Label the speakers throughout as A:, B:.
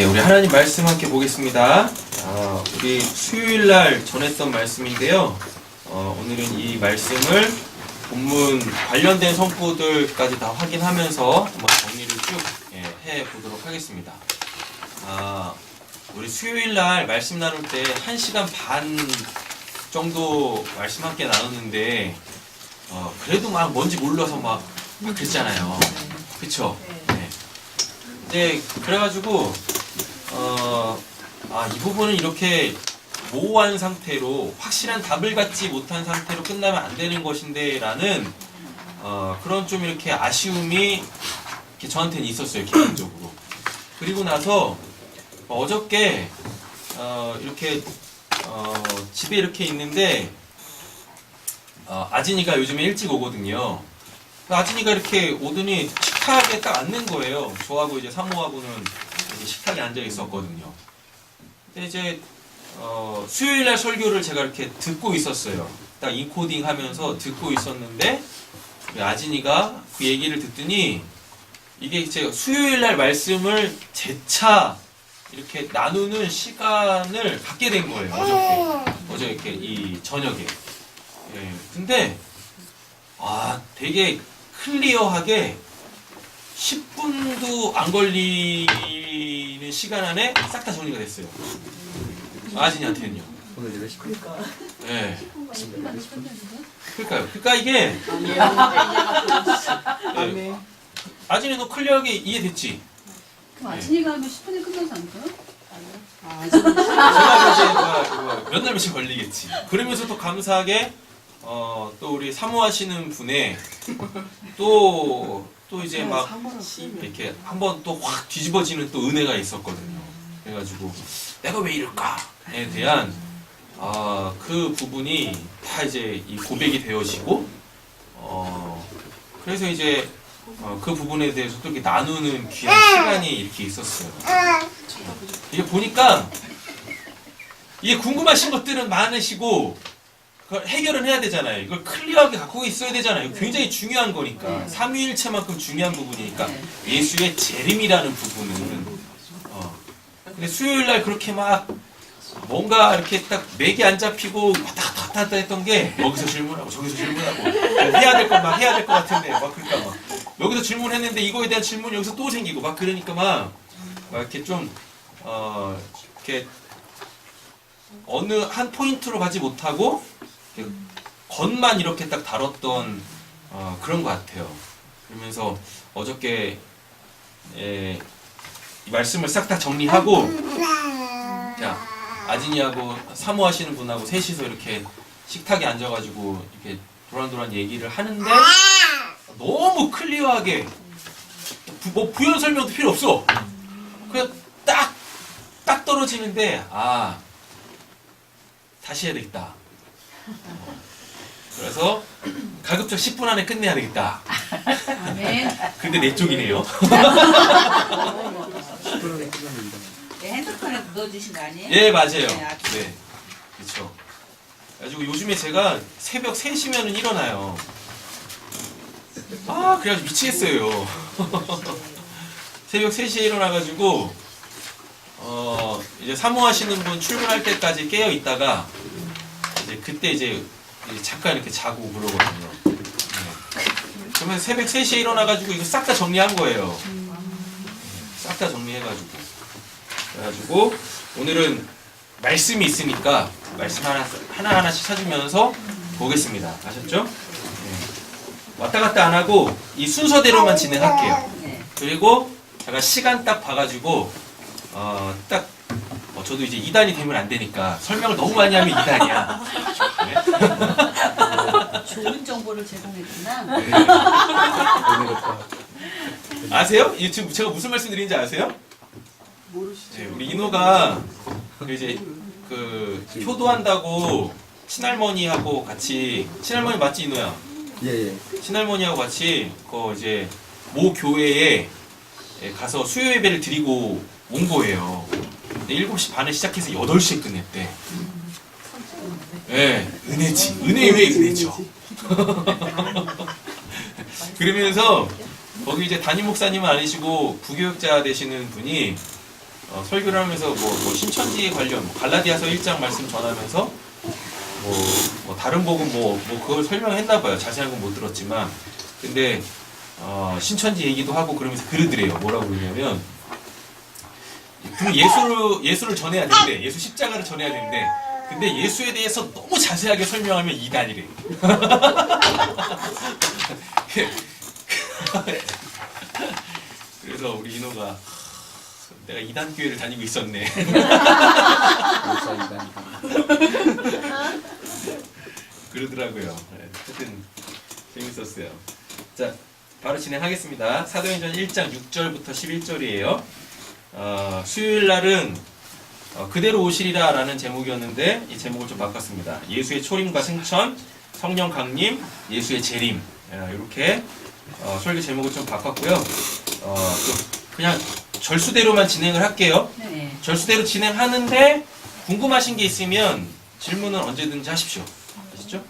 A: 네, 우리 하나님 말씀 함께 보겠습니다. 우리 수요일 날 전했던 말씀인데요. 오늘은 이 말씀을 본문 관련된 성구들까지 다 확인하면서 한번 정리를 쭉 해보도록 하겠습니다. 우리 수요일 날 말씀 나눌 때 1시간 반 정도 말씀 함께 나눴는데 그래도 막 뭔지 몰라서 막 그랬잖아요. 그쵸? 네. 이제 그래가지고 이 부분은 이렇게 모호한 상태로 확실한 답을 갖지 못한 상태로 끝나면 안 되는 것인데 라는 그런 좀 이렇게 아쉬움이 이렇게 저한테는 있었어요, 개인적으로. 그리고 나서 어저께 이렇게 집에 이렇게 있는데 아진이가 요즘에 일찍 오거든요. 아진이가 이렇게 오더니 식탁에 딱 앉는 거예요. 저하고 이제 사모하고는 이제 식탁에 앉아 있었거든요. 근데 이제 수요일날 설교를 제가 이렇게 듣고 있었어요. 딱 인코딩 하면서 듣고 있었는데 아진이가 그 얘기를 듣더니 이게 제가 수요일날 말씀을 재차 이렇게 나누는 시간을 갖게 된 거예요. 어저께 이 저녁에. 예. 근데 되게 클리어하게 10분도 안 걸리는 시간 안에 싹 다 정리가 됐어요. 아진이한테는요.
B: 오늘 몇 시니까?
A: 네. 그러니까 이게 네. 아진이도 클리어하게 이해됐지?
C: 그럼 아침이가 하면 10분에 끝나지 않을까요?
A: 제가 이제 몇 날 며칠 걸리겠지. 그러면서 또 감사하게 또 우리 사모하시는 분의 또 이제 막 이렇게 한번 또 확 뒤집어지는 또 은혜가 있었거든요. 그래가지고 내가 왜 이럴까에 대한 그 부분이 다 이제 이 고백이 되어지고 그래서 이제 그 부분에 대해서 또 이렇게 나누는 귀한 시간이 이렇게 있었어요. 이게 보니까 이게 궁금하신 것들은 많으시고 그걸 해결은 해야 되잖아요. 이걸 클리어하게 갖고 있어야 되잖아요. 굉장히 중요한 거니까. 삼위일체만큼 중요한 부분이니까. 예수의 재림이라는 부분은 근데 수요일날 그렇게 막 뭔가 이렇게 딱 맥이 안 잡히고 왔다 갔다 했던 게 여기서 질문하고 저기서 질문하고 해야 될 것 같은데 막 그러니까 막 여기서 질문했는데 이거에 대한 질문이 여기서 또 생기고 막 그러니까 막 이렇게 좀 이렇게 어느 한 포인트로 가지 못하고 겉만 이렇게 딱 다뤘던 그런 것 같아요. 그러면서 어저께 이 말씀을 싹 다 정리하고 아진이하고 사모하시는 분하고 셋이서 이렇게 식탁에 앉아가지고 이렇게 도란도란 얘기를 하는데 너무 클리어하게 뭐 부연 설명도 필요 없어. 그냥 딱 떨어지는데 다시 해야 되겠다. 그래서 가급적 10분 안에 끝내야 되겠다. 근데 내 쪽이네요.
D: 핸드폰에 넣어주신 거 아니에요?
A: 예, 맞아요. 네, 그렇죠. 그래가지고 요즘에 제가 새벽 3시면은 일어나요. 그래가지고 미치겠어요. 새벽 3시에 일어나가지고 이제 사모하시는 분 출근할 때까지 깨어 있다가 그때 이제 잠깐 이렇게 자고 그러거든요. 네. 그러면 새벽 3시에 일어나가지고 이거 싹 다 정리한 거예요. 싹 다 정리해가지고. 그래가지고 오늘은 말씀이 있으니까 말씀 하나하나씩 찾으면서 보겠습니다. 아셨죠? 네. 왔다 갔다 안 하고 이 순서대로만 진행할게요. 그리고 제가 시간 딱 봐가지고 저도 이제 2단이 되면 안 되니까 설명을 너무 많이 하면 2단이야. 네?
C: 좋은 정보를 제공했구나.
A: 네. 아세요? 지금 제가 무슨 말씀 드리는지 아세요? 네, 우리 인호가 이제 효도한다고 친할머니하고 같이 친할머니 맞지 인호야?
B: 예.
A: 친할머니하고 같이 이제 모 교회에 가서 수요 예배를 드리고 온 거예요. 7시 반에 시작해서 8시에 끝냈대. 네, 은혜지. 은혜 위에 은혜죠. 그러면서 거기 이제 담임 목사님은 아니시고 부교육자 되시는 분이 설교를 하면서 뭐 신천지에 관련 갈라디아서 1장 말씀 전하면서 뭐 다른 복음 뭐 그걸 설명했나 봐요. 자세한 건 못 들었지만 근데 신천지 얘기도 하고 그러면서 그러더래요. 뭐라고 그러냐면 예수를 전해야 되는데 예수 십자가를 전해야 되는데 근데 예수에 대해서 너무 자세하게 설명하면 이단이래. 그래서 우리 인호가 내가 이단 교회를 다니고 있었네. 그러더라고요. 하여튼 재밌었어요. 자, 바로 진행하겠습니다. 사도행전 1장 6절부터 11절이에요. 수요일 날은 그대로 오시리라 라는 제목이었는데 이 제목을 좀 바꿨습니다. 예수의 초림과 승천, 성령 강림, 예수의 재림 이렇게 설교 제목을 좀 바꿨고요. 그냥 절수대로만 진행을 할게요.
C: 네.
A: 절수대로 진행하는데 궁금하신 게 있으면 질문은 언제든지 하십시오. 아시죠?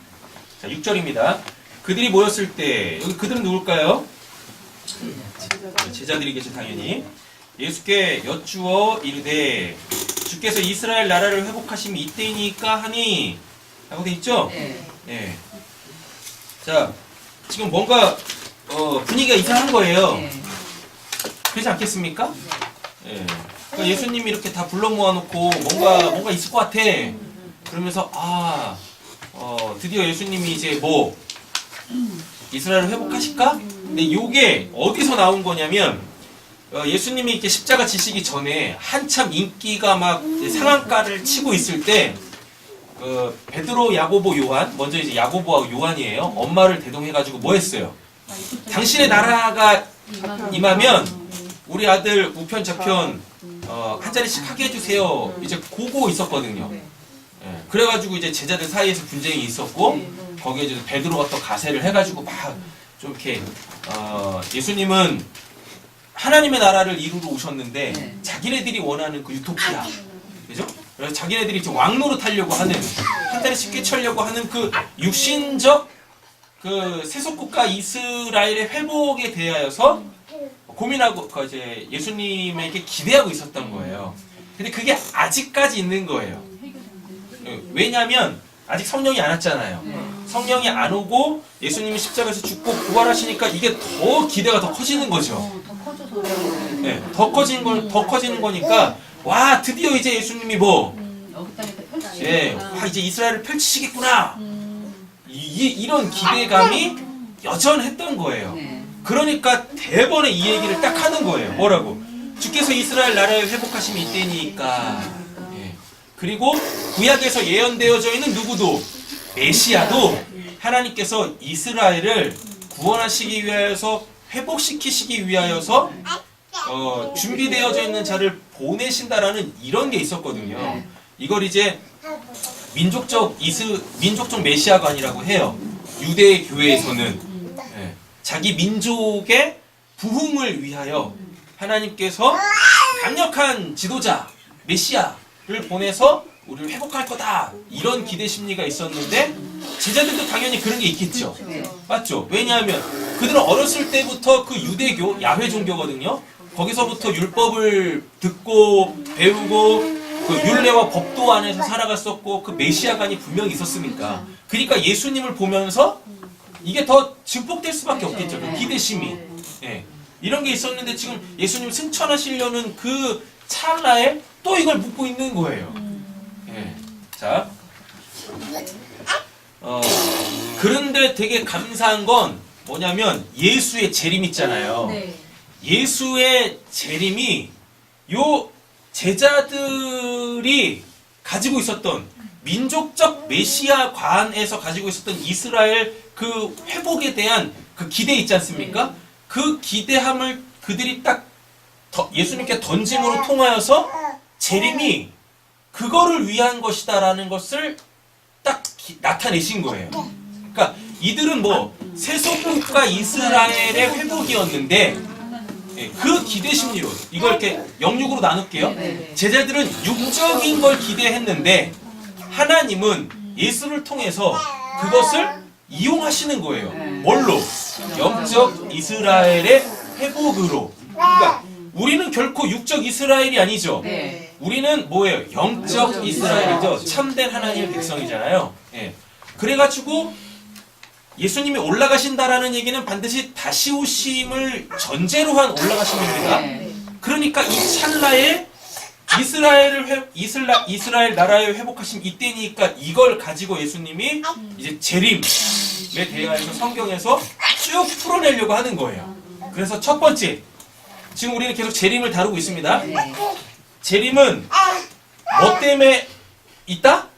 A: 자, 6절입니다. 그들이 모였을 때 여기 그들은 누굴까요? 제자들이겠죠, 당연히. 예수께 여쭈어 이르되 주께서 이스라엘 나라를 회복하심이 이때이니까 하니 라고 돼 있죠?
C: 네.
A: 네. 자, 지금 뭔가 분위기가 이상한 거예요.
C: 네.
A: 그렇지 않겠습니까? 예. 그러니까 예수님이 이렇게 다 불러 모아놓고 뭔가 있을 것 같아. 그러면서 드디어 예수님이 이제 이스라엘을 회복하실까? 근데 요게 어디서 나온 거냐면 예수님이 이렇게 십자가 지시기 전에 한참 인기가 막 상한가를 치고 있을 때 베드로, 야고보, 요한 먼저 이제 야고보와 요한이에요. 엄마를 대동해가지고 뭐 했어요? 당신의 나라가 임하면 우리 아들 우편좌편 한 자리씩 하게 해주세요. 이제 고고 있었거든요. 예, 그래가지고 이제 제자들 사이에서 분쟁이 있었고 거기에 이제 베드로가 또 가세를 해가지고 막 좀 이렇게 예수님은 하나님의 나라를 이루러 오셨는데 자기네들이 원하는 그 유토피아, 그죠? 그래서 자기네들이 이제 왕노릇 하려고 하는 한 자리씩 꿰차려고 하는 그 육신적 그 세속국가 이스라엘의 회복에 대하여서 고민하고 이제 예수님에게 기대하고 있었던 거예요. 근데 그게 아직까지 있는 거예요. 왜냐하면 아직 성령이 안 왔잖아요. 성령이 안 오고 예수님이 십자가에서 죽고 부활하시니까 이게 더 기대가 더 커지는 거죠.
C: 더 커져서.
A: 네, 더 커지는 거니까 와 드디어 이제 예수님이
C: 여기 땅에서 펼치시겠구나.
A: 예, 와 이제 이스라엘을 펼치시겠구나. 이런 기대감이 여전했던 거예요.
C: 네.
A: 그러니까 대번에 이 얘기를 딱 하는 거예요. 뭐라고? 주께서 이스라엘 나라를 회복하심이 이때니까. 예. 그리고 구약에서 예언되어져 있는 누구도 메시아도 하나님께서 이스라엘을 구원하시기 위하여서 회복시키시기 위하여서 준비되어져 있는 자를 보내신다라는 이런 게 있었거든요. 이걸 이제 민족적 메시아관이라고 해요. 유대 교회에서는. 자기 민족의 부흥을 위하여 하나님께서 강력한 지도자, 메시아를 보내서 우리를 회복할 거다. 이런 기대 심리가 있었는데 제자들도 당연히 그런 게 있겠죠. 맞죠? 왜냐하면 그들은 어렸을 때부터 그 유대교, 야훼 종교거든요. 거기서부터 율법을 듣고 배우고 그 율례와 법도 안에서 살아갔었고 그 메시아관이 분명히 있었으니까. 그러니까 예수님을 보면서 이게 더 증폭될 수밖에 없겠죠. 그 기대심이. 예. 이런 게 있었는데 지금 예수님 승천하시려는 그 찰나에 또 이걸 묻고 있는 거예요. 예. 자. 그런데 되게 감사한 건 뭐냐면 예수의 재림 있잖아요.
C: 네.
A: 예수의 재림이 요 제자들이 가지고 있었던 민족적 메시아관에서 가지고 있었던 이스라엘 그 회복에 대한 그 기대 있지 않습니까? 그 기대함을 그들이 딱 예수님께 던짐으로 통하여서 재림이 그거를 위한 것이다라는 것을 딱 나타내신 거예요. 그러니까 이들은 세속국가 이스라엘의 회복이었는데 그 기대 심리로 이걸 이렇게 영육으로 나눌게요. 제자들은 육적인 걸 기대했는데 하나님은 예수를 통해서 그것을 이용하시는 거예요. 뭘로? 영적 이스라엘의 회복으로. 그러니까 우리는 결코 육적 이스라엘이 아니죠.
C: 네.
A: 우리는 뭐예요? 영적
C: 영적
A: 이스라엘이죠.
C: 이스라엘.
A: 참된 하나님의 백성이잖아요. 예. 그래가지고 예수님이 올라가신다라는 얘기는 반드시 다시 오심을 전제로 한 올라가심입니다.
C: 네.
A: 그러니까 이 찰나에 이스라엘 나라의 회복하심 이때니까 이걸 가지고 예수님이 이제 재림에 대해서 성경에서 쭉 풀어내려고 하는 거예요. 그래서 첫 번째, 지금 우리는 계속 재림을 다루고 있습니다.
C: 네.
A: 재림은 뭐 때문에 있다?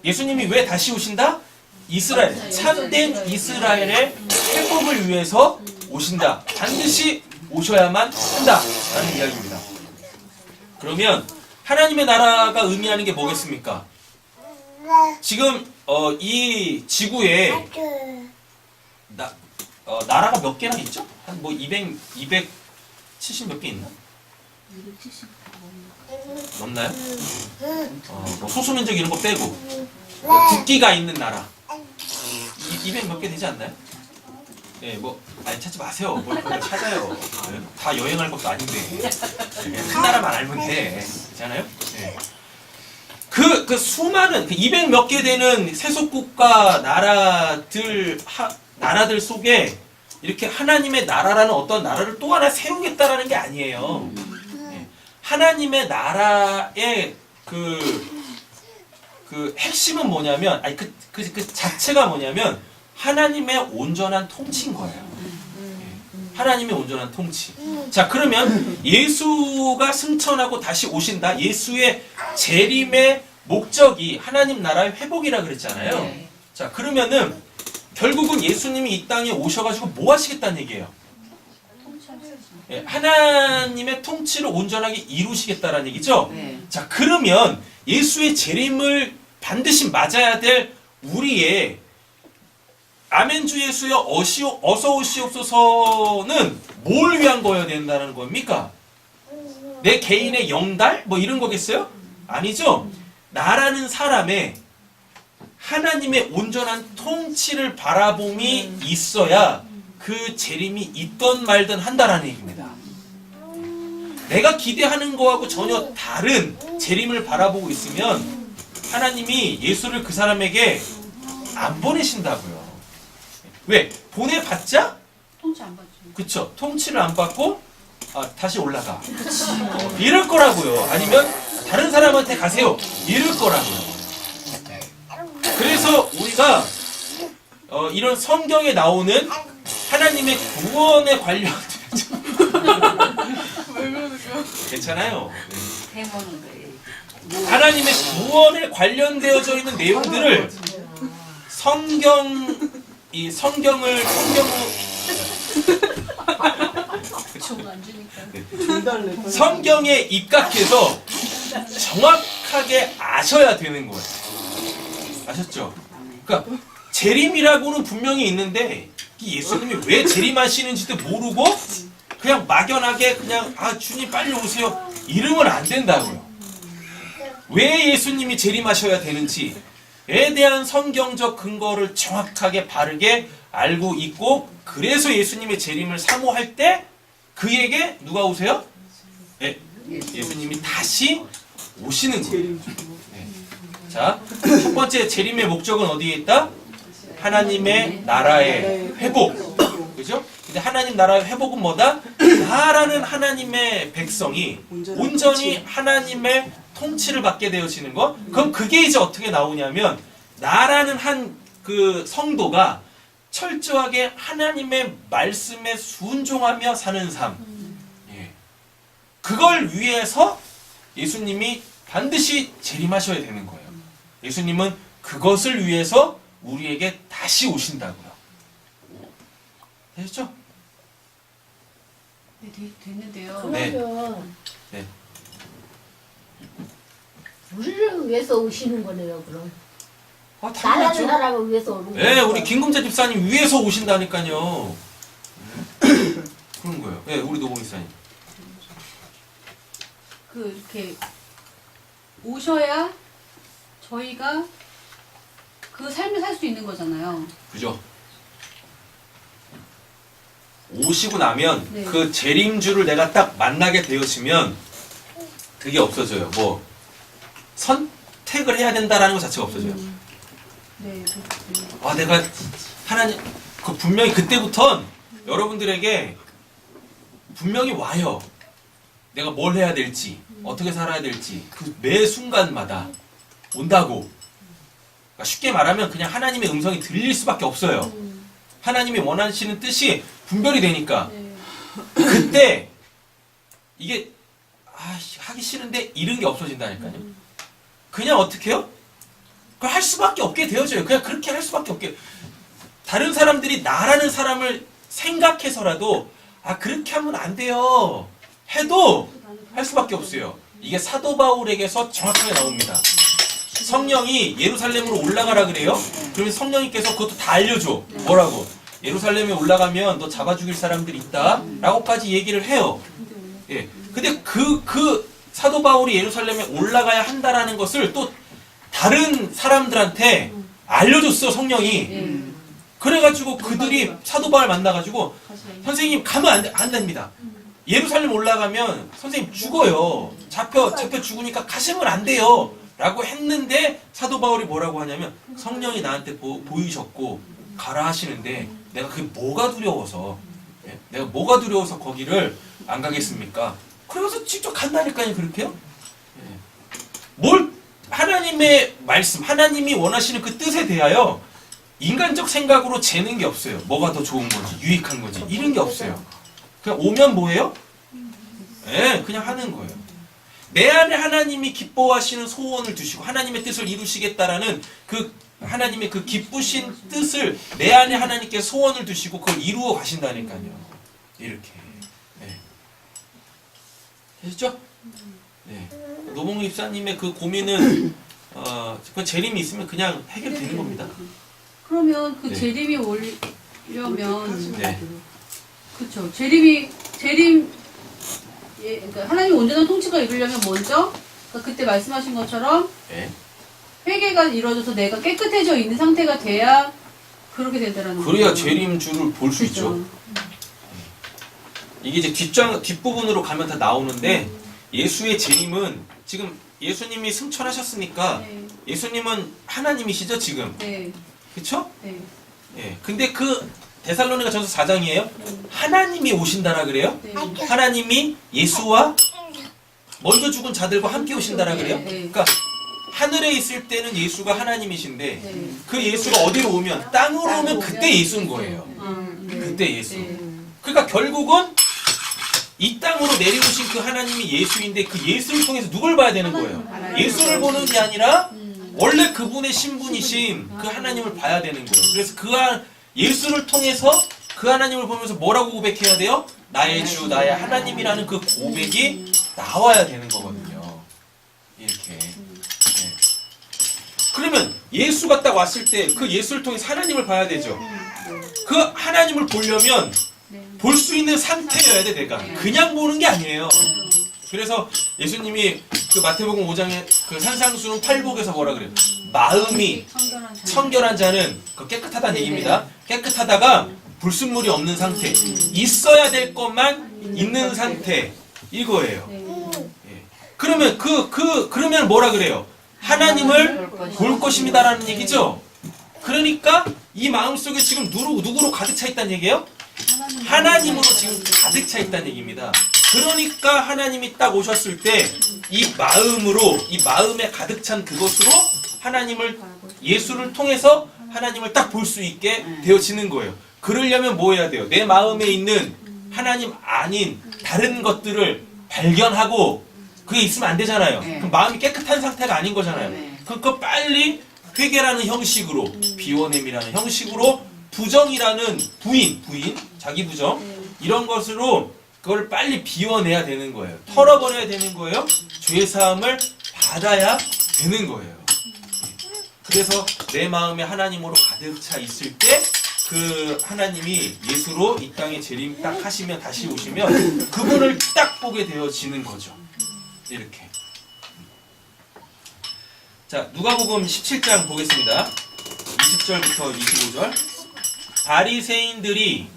A: 예수님이 왜 다시 오신다? 이스라엘, 참된 이스라엘의 회복을 위해서 오신다. 반드시 오셔야만 한다라는 이야기입니다. 그러면 하나님의 나라가 의미하는 게 뭐겠습니까? 지금 이 지구에 나라가 몇 개나 있죠? 한 뭐 270 몇 개 있나?
C: 270.
A: 넘나요? 뭐 소수민족 이런 거 빼고 국기가 있는 나라 200 몇 개 되지 않나요? 예, 뭐 아니 찾지 마세요. 뭘 그걸 찾아요. 예, 다 여행할 것도 아닌데 큰 나라만 알면 돼. 그렇잖아요? 예. 그 수많은 200 몇 개 되는 세속국가 나라들 속에 이렇게 하나님의 나라라는 어떤 나라를 또 하나 세우겠다라는 게 아니에요. 예. 하나님의 나라의 그 핵심은 뭐냐면, 아니 그 자체가 뭐냐면 하나님의 온전한 통치인 거예요. 예. 하나님의 온전한 통치. 자, 그러면 예수가 승천하고 다시 오신다. 예수의 재림의 목적이 하나님 나라의 회복이라 그랬잖아요.
C: 네.
A: 자, 그러면은 결국은 예수님이 이 땅에 오셔가지고 뭐 하시겠다는 얘기예요? 예, 하나님의 통치를 온전하게 이루시겠다라는 얘기죠.
C: 네.
A: 자, 그러면 예수의 재림을 반드시 맞아야 될 우리의 아멘 주 예수여 어서 오시옵소서는 뭘 위한 거여야 된다는 겁니까? 내 개인의 영달? 뭐 이런 거겠어요? 아니죠. 나라는 사람의 하나님의 온전한 통치를 바라봄이 있어야 그 재림이 있던 말든 한다라는 얘기입니다. 내가 기대하는 거하고 전혀 다른 재림을 바라보고 있으면 하나님이 예수를 그 사람에게 안 보내신다고요. 왜? 보내봤자?
C: 통치 안 받죠.
A: 그쵸. 통치를 안 받고 다시 올라가. 이럴 거라고요. 아니면 다른 사람한테 가세요. 이럴 거라고요. 그래서 우리가 이런 성경에 나오는 하나님의 구원에 관련된 괜찮아요.
C: 해먹는 거예요.
A: 하나님의 구원에 관련되어져 있는 내용들을 성경을
C: 총안 주니까.
A: 성경에 입각해서 정확하게 아셔야 되는 거예요. 아셨죠? 그러니까 재림이라고는 분명히 있는데 예수님이 왜 재림하시는지도 모르고 그냥 막연하게 그냥 주님 빨리 오세요 이러면 안 된다고요. 왜 예수님이 재림하셔야 되는지에 대한 성경적 근거를 정확하게 바르게 알고 있고, 그래서 예수님의 재림을 사모할 때 그에게 누가 오세요? 네, 예수님이 다시 오시는 거예요. 네. 자, 첫 번째 재림의 목적은 어디에 있다? 하나님의 나라의 회복. 그죠? 근데 하나님 나라의 회복은 뭐다? 나라는 하나님의 백성이 온전히 하나님의 통치를 받게 되어지는 것. 그럼 그게 이제 어떻게 나오냐면 나라는 한 그 성도가 철저하게 하나님의 말씀에 순종하며 사는 삶. 예. 그걸 위해서 예수님이 반드시 재림하셔야 되는 거예요. 예수님은 그것을 위해서 우리에게 다시 오신다고요. 되셨죠?
C: 네, 됐는데요.
B: 그러면
A: 네.
B: 우리를 위해서 오시는 거네요. 그럼 나라는
A: 당연하죠.
B: 나라를 위해서 오는 거예요.
A: 네, 우리 김금자 집사님 위에서 오신다니까요. 그런 거예요. 네, 우리 노봉 집사님.
C: 이렇게 오셔야 저희가 그 삶을 살 수 있는 거잖아요.
A: 그죠? 오시고 나면
C: 네.
A: 그 재림주를 내가 딱 만나게 되어지면 그게 없어져요. 뭐 선택을 해야 된다라는 것 자체가 없어져요.
C: 네.
A: 아, 내가 하나님 분명히 그때부턴 여러분들에게 분명히 와요. 내가 뭘 해야 될지, 어떻게 살아야 될지 그 매 순간마다 온다고. 그러니까 쉽게 말하면 그냥 하나님의 음성이 들릴 수밖에 없어요. 하나님이 원하시는 뜻이 분별이 되니까.
C: 네.
A: 그때 이게 하기 싫은데 이런 게 없어진다니까요. 그냥 어떻게 해요? 그걸 할 수밖에 없게 되어져요. 그냥 그렇게 할 수밖에 없게. 다른 사람들이 나라는 사람을 생각해서라도 그렇게 하면 안 돼요 해도 할 수밖에 없어요. 이게 사도 바울에게서 정확하게 나옵니다. 성령이 예루살렘으로 올라가라 그래요. 그러면 성령님께서 그것도 다 알려줘. 뭐라고? 예루살렘에 올라가면 너 잡아 죽일 사람들이 있다 라고까지 얘기를 해요. 예. 근데 그 사도 바울이 예루살렘에 올라가야 한다라는 것을 또 다른 사람들한테 알려줬어, 성령이. 그래가지고 그들이 사도 바울 만나가지고 선생님 가면 안 됩니다. 예루살렘 올라가면 선생님 죽어요. 잡혀 죽으니까 가시면 안 돼요 라고 했는데 사도 바울이 뭐라고 하냐면 성령이 나한테 보이셨고 가라 하시는데 내가 그게 뭐가 두려워서 내가 뭐가 두려워서 거기를 안 가겠습니까? 그래서 직접 간다니까요. 그렇게요. 뭘 하나님의 말씀, 하나님이 원하시는 그 뜻에 대하여 인간적 생각으로 재는 게 없어요. 뭐가 더 좋은 건지, 유익한 건지 이런 게 없어요. 그냥 오면 뭐예요? 그냥 하는 거예요. 내 안에 하나님이 기뻐하시는 소원을 두시고 하나님의 뜻을 이루시겠다라는 그 하나님의 그 기쁘신 뜻을 내 안에 하나님께 소원을 두시고 그걸 이루어 가신다니까요. 이렇게. 되셨죠? 네. 노봉 입사님의 그 고민은 그 재림이 있으면 그냥 해결되는 겁니다.
C: 그러면 그
A: 네.
C: 재림이 오려면
A: 네.
C: 그렇죠. 그러니까 하나님 온전한 통치가 이루려면 먼저 그러니까 그때 말씀하신 것처럼
A: 네.
C: 회개가 이루어져서 내가 깨끗해져 있는 상태가 돼야 그렇게 된다라는 거예요.
A: 그래야 재림주를 볼 수
C: 그렇죠.
A: 있죠. 이게 이제 뒷부분으로 가면 다 나오는데 예수의 재림은 지금 예수님이 승천하셨으니까
C: 네.
A: 예수님은 하나님이시죠 지금.
C: 네.
A: 그쵸?
C: 네.
A: 예. 근데 그 데살로니가 전서 4장이에요. 하나님이 오신다라 그래요.
C: 네.
A: 하나님이 예수와 먼저 죽은 자들과 함께 오신다라 그래요.
C: 네.
A: 그러니까 하늘에 있을 때는 예수가 하나님이신데
C: 네.
A: 그 예수가 어디로 오면 땅으로 오면 그때 예수인 거예요.
C: 네.
A: 그때 예수.
C: 네.
A: 그러니까 결국은 이 땅으로 내려오신 그 하나님이 예수인데 그 예수를 통해서 누굴 봐야 되는 거예요? 예수를 보는 게 아니라 원래 그분의 신분이신 그 하나님을 봐야 되는 거예요. 그래서 예수를 통해서 그 하나님을 보면서 뭐라고 고백해야 돼요? 나의 주, 나의 하나님이라는 그 고백이 나와야 되는 거거든요. 이렇게. 네. 그러면 예수가 딱 왔을 때 그 예수를 통해서 하나님을 봐야 되죠. 그 하나님을 보려면 볼 수 있는 상태여야 돼, 내가. 그냥 보는 게 아니에요. 그래서 예수님이 그 마태복음 5장에 그 산상수훈 팔복에서 뭐라 그래요? 마음이 청결한 자는 그 깨끗하다는 얘기입니다. 깨끗하다가 불순물이 없는 상태. 있어야 될 것만 있는 상태. 이거예요. 예. 그러면 그러면 뭐라 그래요? 하나님을 볼 것입니다라는 얘기죠. 그러니까 이 마음속에 지금 누구로 가득 차 있다는 얘기예요? 하나님으로 지금 가득 차 있다는 얘기입니다. 그러니까 하나님이 딱 오셨을 때 이 마음으로 이 마음에 가득 찬 그것으로 하나님을 예수를 통해서 하나님을 딱 볼 수 있게 되어지는 거예요. 그러려면 뭐 해야 돼요? 내 마음에 있는 하나님 아닌 다른 것들을 발견하고 그게 있으면 안 되잖아요. 그럼 마음이 깨끗한 상태가 아닌 거잖아요. 그러니까 빨리 회개라는 형식으로 비워냄이라는 형식으로 부정이라는 부인, 자기 부정 이런 것으로 그걸 빨리 비워내야 되는 거예요. 털어버려야 되는 거예요. 죄사함을 받아야 되는 거예요. 그래서 내 마음에 하나님으로 가득 차 있을 때 그 하나님이 예수로 이 땅에 재림 딱 하시면 다시 오시면 그분을 딱 보게 되어지는 거죠. 이렇게. 자, 누가복음 17장 보겠습니다. 20절부터 25절. 바리새인들이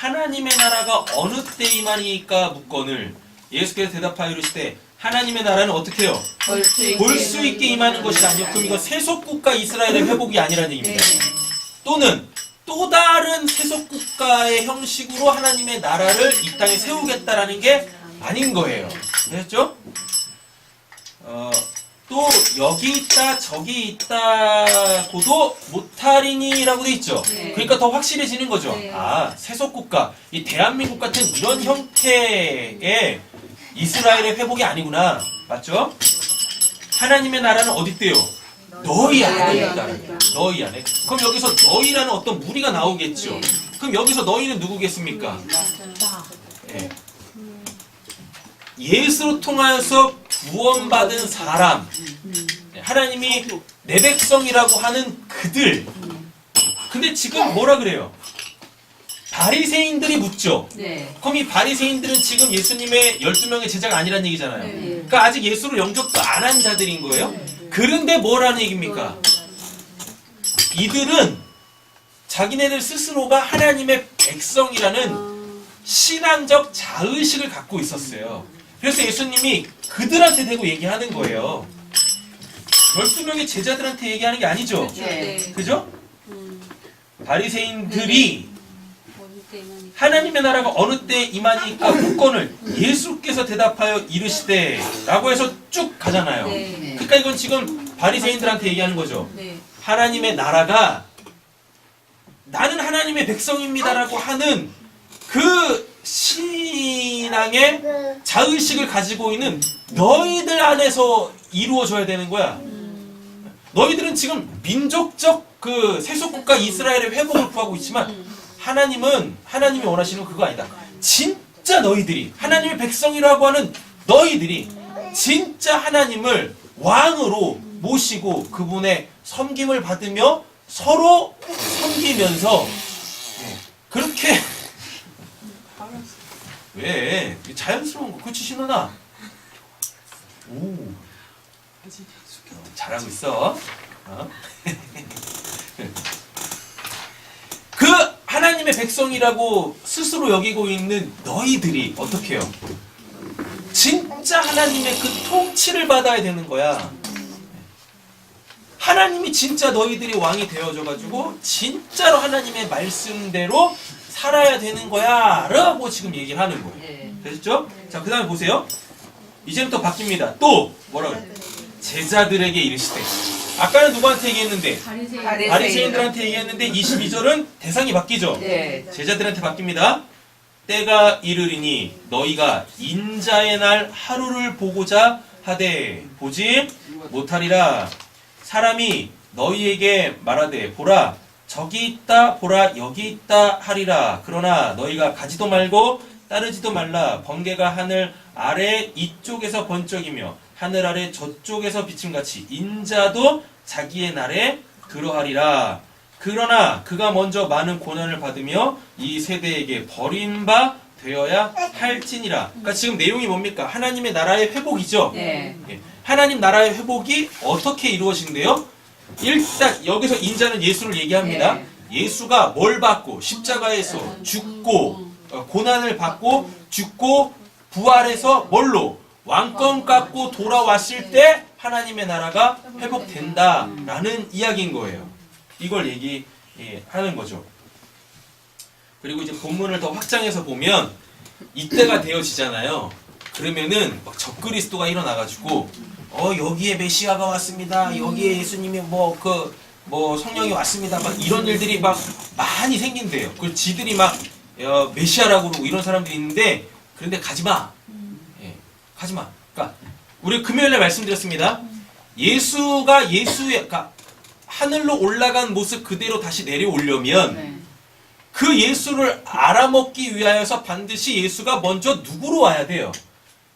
A: 하나님의 나라가 어느 때 임하니까 묻거늘 예수께서 대답하여 이르시되 하나님의 나라는 어떻게 해요? 볼 수 있게 임하는 것이 아니요. 그럼 이거 세속국가 이스라엘의 회복이 아니라는 얘기입니다. 또는 또 다른 세속국가의 형식으로 하나님의 나라를 이 땅에 세우겠다라는 게 아닌 거예요. 아셨죠? 또 여기 있다 저기 있다고도 못하리니라고 돼 있죠.
C: 네.
A: 그러니까 더 확실해지는 거죠.
C: 네.
A: 아, 세속국가, 이 대한민국 같은 이런 형태의 이스라엘의 회복이 아니구나. 맞죠? 하나님의 나라는 어디 있대요? 너희 안에 있다. 너희 안에. 그럼 여기서 너희라는 어떤 무리가 나오겠죠.
C: 네.
A: 그럼 여기서 너희는 누구겠습니까?
B: 나.
A: 예. 예수로 통하여서 구원받은 사람, 하나님이 내 백성이라고 하는 그들. 근데 지금 뭐라 그래요? 바리새인들이 묻죠.
C: 네.
A: 그럼 이 바리새인들은 지금 예수님의 12명의 제자가 아니란 얘기잖아요.
C: 네.
A: 그러니까 아직 예수를 영접도 안 한 자들인 거예요. 그런데 뭐라는 얘기입니까? 이들은 자기네들 스스로가 하나님의 백성이라는 신앙적 자의식을 갖고 있었어요. 그래서 예수님이 그들한테 대고 얘기하는 거예요. 12명의 제자들한테 얘기하는 게 아니죠.
C: 네.
A: 그죠? 바리새인들이 하나님의 나라가 어느 때 임하니까 묻거늘 예수께서 대답하여 이르시되 라고 해서 쭉 가잖아요.
C: 네.
A: 그러니까 이건 지금 바리새인들한테 얘기하는 거죠.
C: 네.
A: 하나님의 나라가 나는 하나님의 백성입니다라고 하는 그 신앙의 자의식을 가지고 있는 너희들 안에서 이루어져야 되는 거야. 너희들은 지금 민족적 그 세속국가 이스라엘의 회복을 구하고 있지만 하나님이 원하시는 그거 아니다. 진짜 너희들이 하나님의 백성이라고 하는 너희들이 진짜 하나님을 왕으로 모시고 그분의 섬김을 받으며 서로 섬기면서 그렇게 왜 자연스러운 거 그렇지 신호나 오 잘하고 있어. 그 하나님의 백성이라고 스스로 여기고 있는 너희들이 어떻게 해요? 진짜 하나님의 그 통치를 받아야 되는 거야. 하나님이 진짜 너희들이 왕이 되어져가지고 진짜로 하나님의 말씀대로 살아야 되는 거야 라고 지금 얘기를 하는 거예요. 되셨죠? 자, 그 다음에 보세요. 이제부터 바뀝니다. 또 뭐라 그래? 제자들에게 이르시되. 아까는 누구한테 얘기했는데? 바리새인들한테 얘기했는데 22절은 대상이 바뀌죠?
D: 네.
A: 제자들한테 바뀝니다. 때가 이르리니 너희가 인자의 날 하루를 보고자 하되 보지 못하리라. 사람이 너희에게 말하되 보라 저기 있다 보라 여기 있다 하리라. 그러나 너희가 가지도 말고 따르지도 말라. 번개가 하늘 아래 이쪽에서 번쩍이며 하늘 아래 저쪽에서 비침같이 인자도 자기의 날에 그러하리라. 그러나 그가 먼저 많은 고난을 받으며 이 세대에게 버림바 되어야 할지니라. 그러니까 지금 내용이 뭡니까? 하나님의 나라의 회복이죠.
C: 네.
A: 예. 하나님 나라의 회복이 어떻게 이루어진대요? 일단 여기서 인자는 예수를 얘기합니다.
C: 네.
A: 예수가 뭘 받고 십자가에서 죽고 고난을 받고 죽고 부활해서 뭘로? 왕권 갖고 돌아왔을 때 하나님의 나라가 회복된다라는 이야기인 거예요. 이걸 얘기하는 거죠. 그리고 이제 본문을 더 확장해서 보면 이때가 되어지잖아요. 그러면은 막 적그리스도가 일어나가지고 여기에 메시아가 왔습니다. 여기에 예수님이 성령이 왔습니다. 막 이런 일들이 막 많이 생긴대요. 그 지들이 막 메시아라고 그러고 이런 사람들이 있는데 그런데 가지마. 가지마. 그러니까 우리 금요일에 말씀드렸습니다. 예수가 그러니까 하늘로 올라간 모습 그대로 다시 내려오려면
C: 네.
A: 그 예수를 알아먹기 위하여서 반드시 예수가 먼저 누구로 와야 돼요?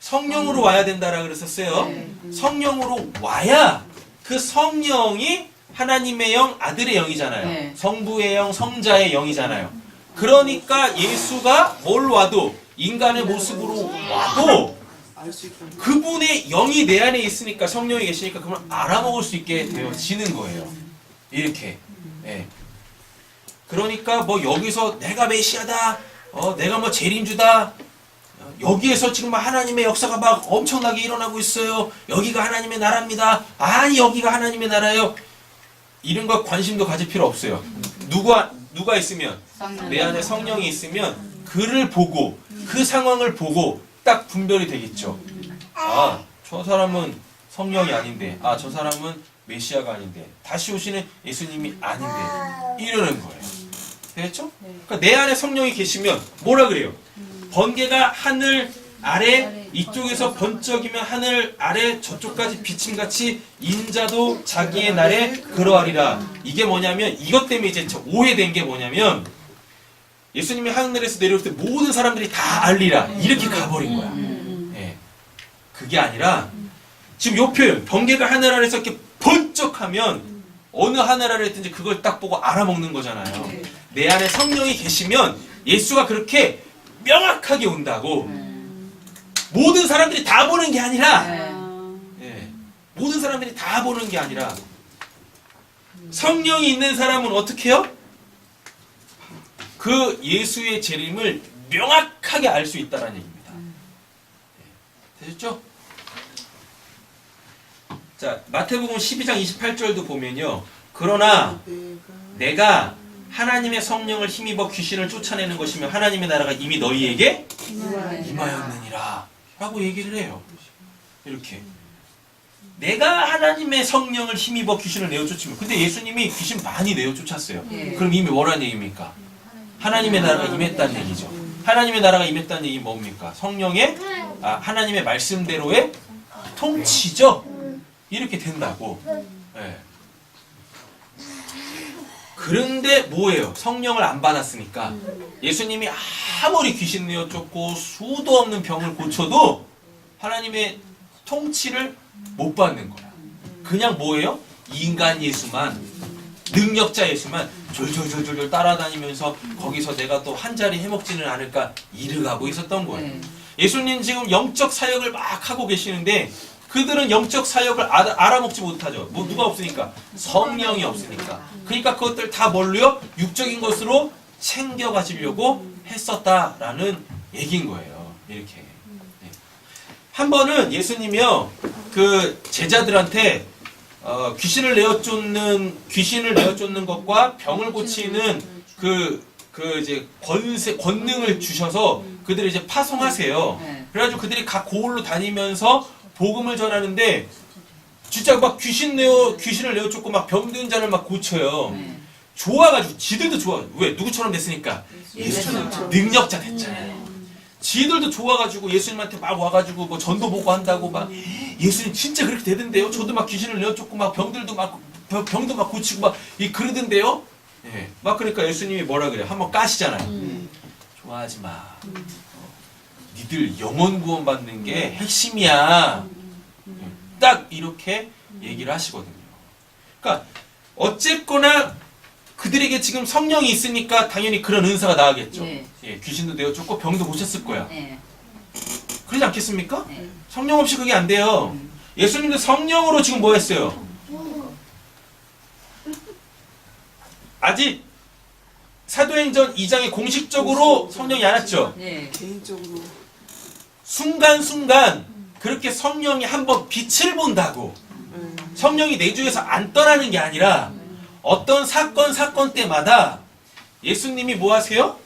A: 성령으로 와야 된다라고 그랬었어요.
C: 네.
A: 성령으로 와야 그 성령이 하나님의 영, 아들의 영이잖아요.
C: 네.
A: 성부의 영, 성자의 영이잖아요. 그러니까 예수가 뭘 와도 인간의 모습으로 와도 그분의 영이 내 안에 있으니까 성령이 계시니까 그걸 알아먹을 수 있게 되어지는 거예요. 이렇게. 예. 그러니까 뭐 여기서 내가 메시아다, 내가 뭐 재림주다. 여기에서 지금 막 하나님의 역사가 막 엄청나게 일어나고 있어요. 여기가 하나님의 나라입니다. 아니 여기가 하나님의 나라예요. 이런 거 관심도 가질 필요 없어요. 누가 있으면 내 안에 성령이 있으면 그를 보고 그 상황을 보고 딱 분별이 되겠죠. 아, 저 사람은 성령이 아닌데, 아, 저 사람은 메시아가 아닌데, 다시 오시는 예수님이 아닌데, 이러는 거예요. 되겠죠? 그러니까 내 안에 성령이 계시면 뭐라 그래요? 번개가 하늘 아래, 이쪽에서 번쩍이면 하늘 아래, 저쪽까지 비침같이 인자도 자기의 날에 그러하리라. 이게 뭐냐면, 이것 때문에 이제 오해된 게 뭐냐면, 예수님이 하늘에서 내려올 때 모든 사람들이 다 알리라. 이렇게 가버린 거야. 예. 그게 아니라, 지금 요 표현, 번개가 하늘 아래에서 이렇게 번쩍하면, 어느 하늘 아래에 있든지 그걸 딱 보고 알아먹는 거잖아요. 내 안에 성령이 계시면, 예수가 그렇게 명확하게 온다고. 모든 사람들이 다 보는 게 아니라, 예. 모든 사람들이 다 보는 게 아니라, 성령이 있는 사람은 어떻게 해요? 그 예수의 재림을 명확하게 알 수 있다는 얘기입니다. 되셨죠? 자, 마태복음 12장 28절도 보면요. 그러나 내가 하나님의 성령을 힘입어 귀신을 쫓아내는 것이며 하나님의 나라가 이미 너희에게 임하였느니라 라고 얘기를 해요. 이렇게. 내가 하나님의 성령을 힘입어 귀신을 내어쫓으면, 근데 예수님이 귀신 많이 내어쫓았어요. 그럼 이미 뭐라는 얘기입니까? 하나님의 나라가 임했다는 얘기죠. 하나님의 나라가 임했다는 얘기 뭡니까? 성령의 하나님의 말씀대로의 통치죠. 이렇게 된다고. 네. 그런데 뭐예요? 성령을 안 받았으니까 예수님이 아무리 귀신 내어쫓고 수도 없는 병을 고쳐도 하나님의 통치를 못 받는 거야. 그냥 뭐예요? 인간 예수만, 능력자 예수만 졸졸졸졸 따라다니면서 거기서 내가 또 한 자리 해먹지는 않을까 이르가고 있었던 거예요. 예수님 지금 영적 사역을 막 하고 계시는데 그들은 영적 사역을 알아먹지 못하죠. 뭐 누가 없으니까? 성령이 없으니까. 그러니까 그것들 다 뭘로요? 육적인 것으로 챙겨가시려고 했었다라는 얘기인 거예요. 이렇게. 한 번은 예수님이요, 그 제자들한테 귀신을 내어쫓는 것과 병을 고치는 이제 권능을 주셔서 그들을 이제 파송하세요. 그래가지고 그들이 각 고을로 다니면서 복음을 전하는데 진짜 막 귀신을 내어쫓고 막 병든 자를 막 고쳐요. 좋아가지고 지들도 좋아. 왜? 누구처럼 됐으니까 예수처럼 능력자 됐잖아요. 지들도 좋아가지고 예수님한테 막 와가지고 뭐 전도 보고 한다고 막 예수님 진짜 그렇게 되던데요? 저도 막 귀신을 내어쫓고 막 병도 막 고치고 막 그러던데요? 예. 막 그러니까 예수님이 뭐라 그래요? 한번 까시잖아요. 좋아하지 마. 니들 영원 구원 받는 게 핵심이야. 딱 이렇게 얘기를 하시거든요. 그러니까 어쨌거나 그들에게 지금 성령이 있으니까 당연히 그런 은사가 나가겠죠. 예, 귀신도 내어쫓고 병도 고쳤을 거야. 그러지 않겠습니까? 성령 없이 그게 안 돼요. 예수님도 성령으로 지금 뭐 했어요? 아직 사도행전 2장에 공식적으로 성령이 안 왔죠?
D: 개인적으로.
A: 순간순간 그렇게 성령이 한번 빛을 본다고 성령이 내주에서 안 떠나는 게 아니라 어떤 사건 때마다 예수님이 뭐 하세요?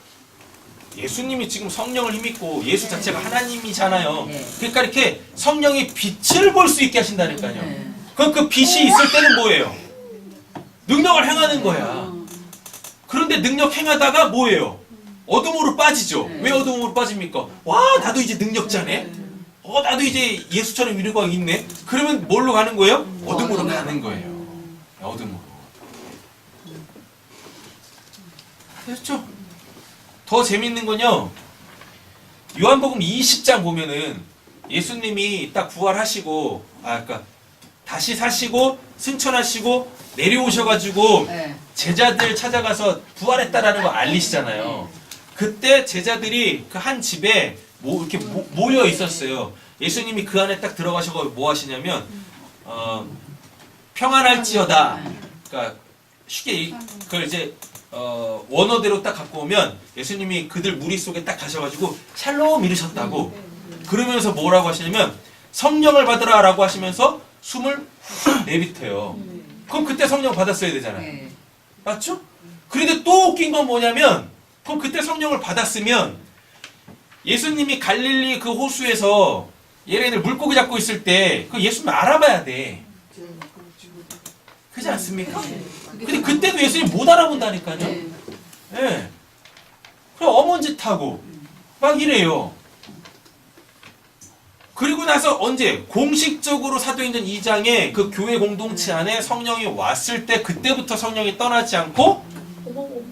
A: 예수님이 지금 성령을 힘입고 예수 자체가 하나님이잖아요. 그러니까 이렇게 성령이 빛을 볼 수 있게 하신다니까요. 그럼 그 빛이 있을 때는 뭐예요? 능력을 행하는 거야. 그런데 능력 행하다가 뭐예요? 어둠으로 빠지죠. 왜 어둠으로 빠집니까? 와, 나도 이제 능력자네. 나도 이제 예수처럼 이루고 있네. 그러면 뭘로 가는 거예요? 어둠으로 가는 거예요. 어둠으로. 됐죠? 더 재밌는 건요. 요한복음 20장 보면은 예수님이 딱 부활하시고, 그러니까 다시 사시고 승천하시고 내려오셔가지고 제자들 찾아가서 부활했다라는 거 알리시잖아요. 그때 제자들이 그 한 집에 이렇게 모여 있었어요. 예수님이 그 안에 딱 들어가셔서 뭐 하시냐면 평안할지어다. 그러니까 쉽게 그걸 이제 원어대로 딱 갖고 오면 예수님이 그들 무리 속에 딱 가셔가지고 샬롬 이르셨다고 그러면서 뭐라고 하시냐면 성령을 받으라라고 하시면서 숨을 훅 내뱉어요. 그럼 그때 성령 받았어야 되잖아요.
C: 네.
A: 맞죠? 그런데 또 웃긴 건 뭐냐면 그럼 그때 성령을 받았으면 예수님이 갈릴리 그 호수에서 얘네들 물고기 잡고 있을 때 그 예수님 알아봐야 돼. 그렇지 않습니까? 근데 그때도 예수님 못 알아본다니까요.
C: 네.
A: 예. 그럼 어먼짓하고 막 이래요. 그리고 나서 언제 공식적으로 사도행전 2장에 그 교회 공동체 안에 성령이 왔을 때 그때부터 성령이 떠나지 않고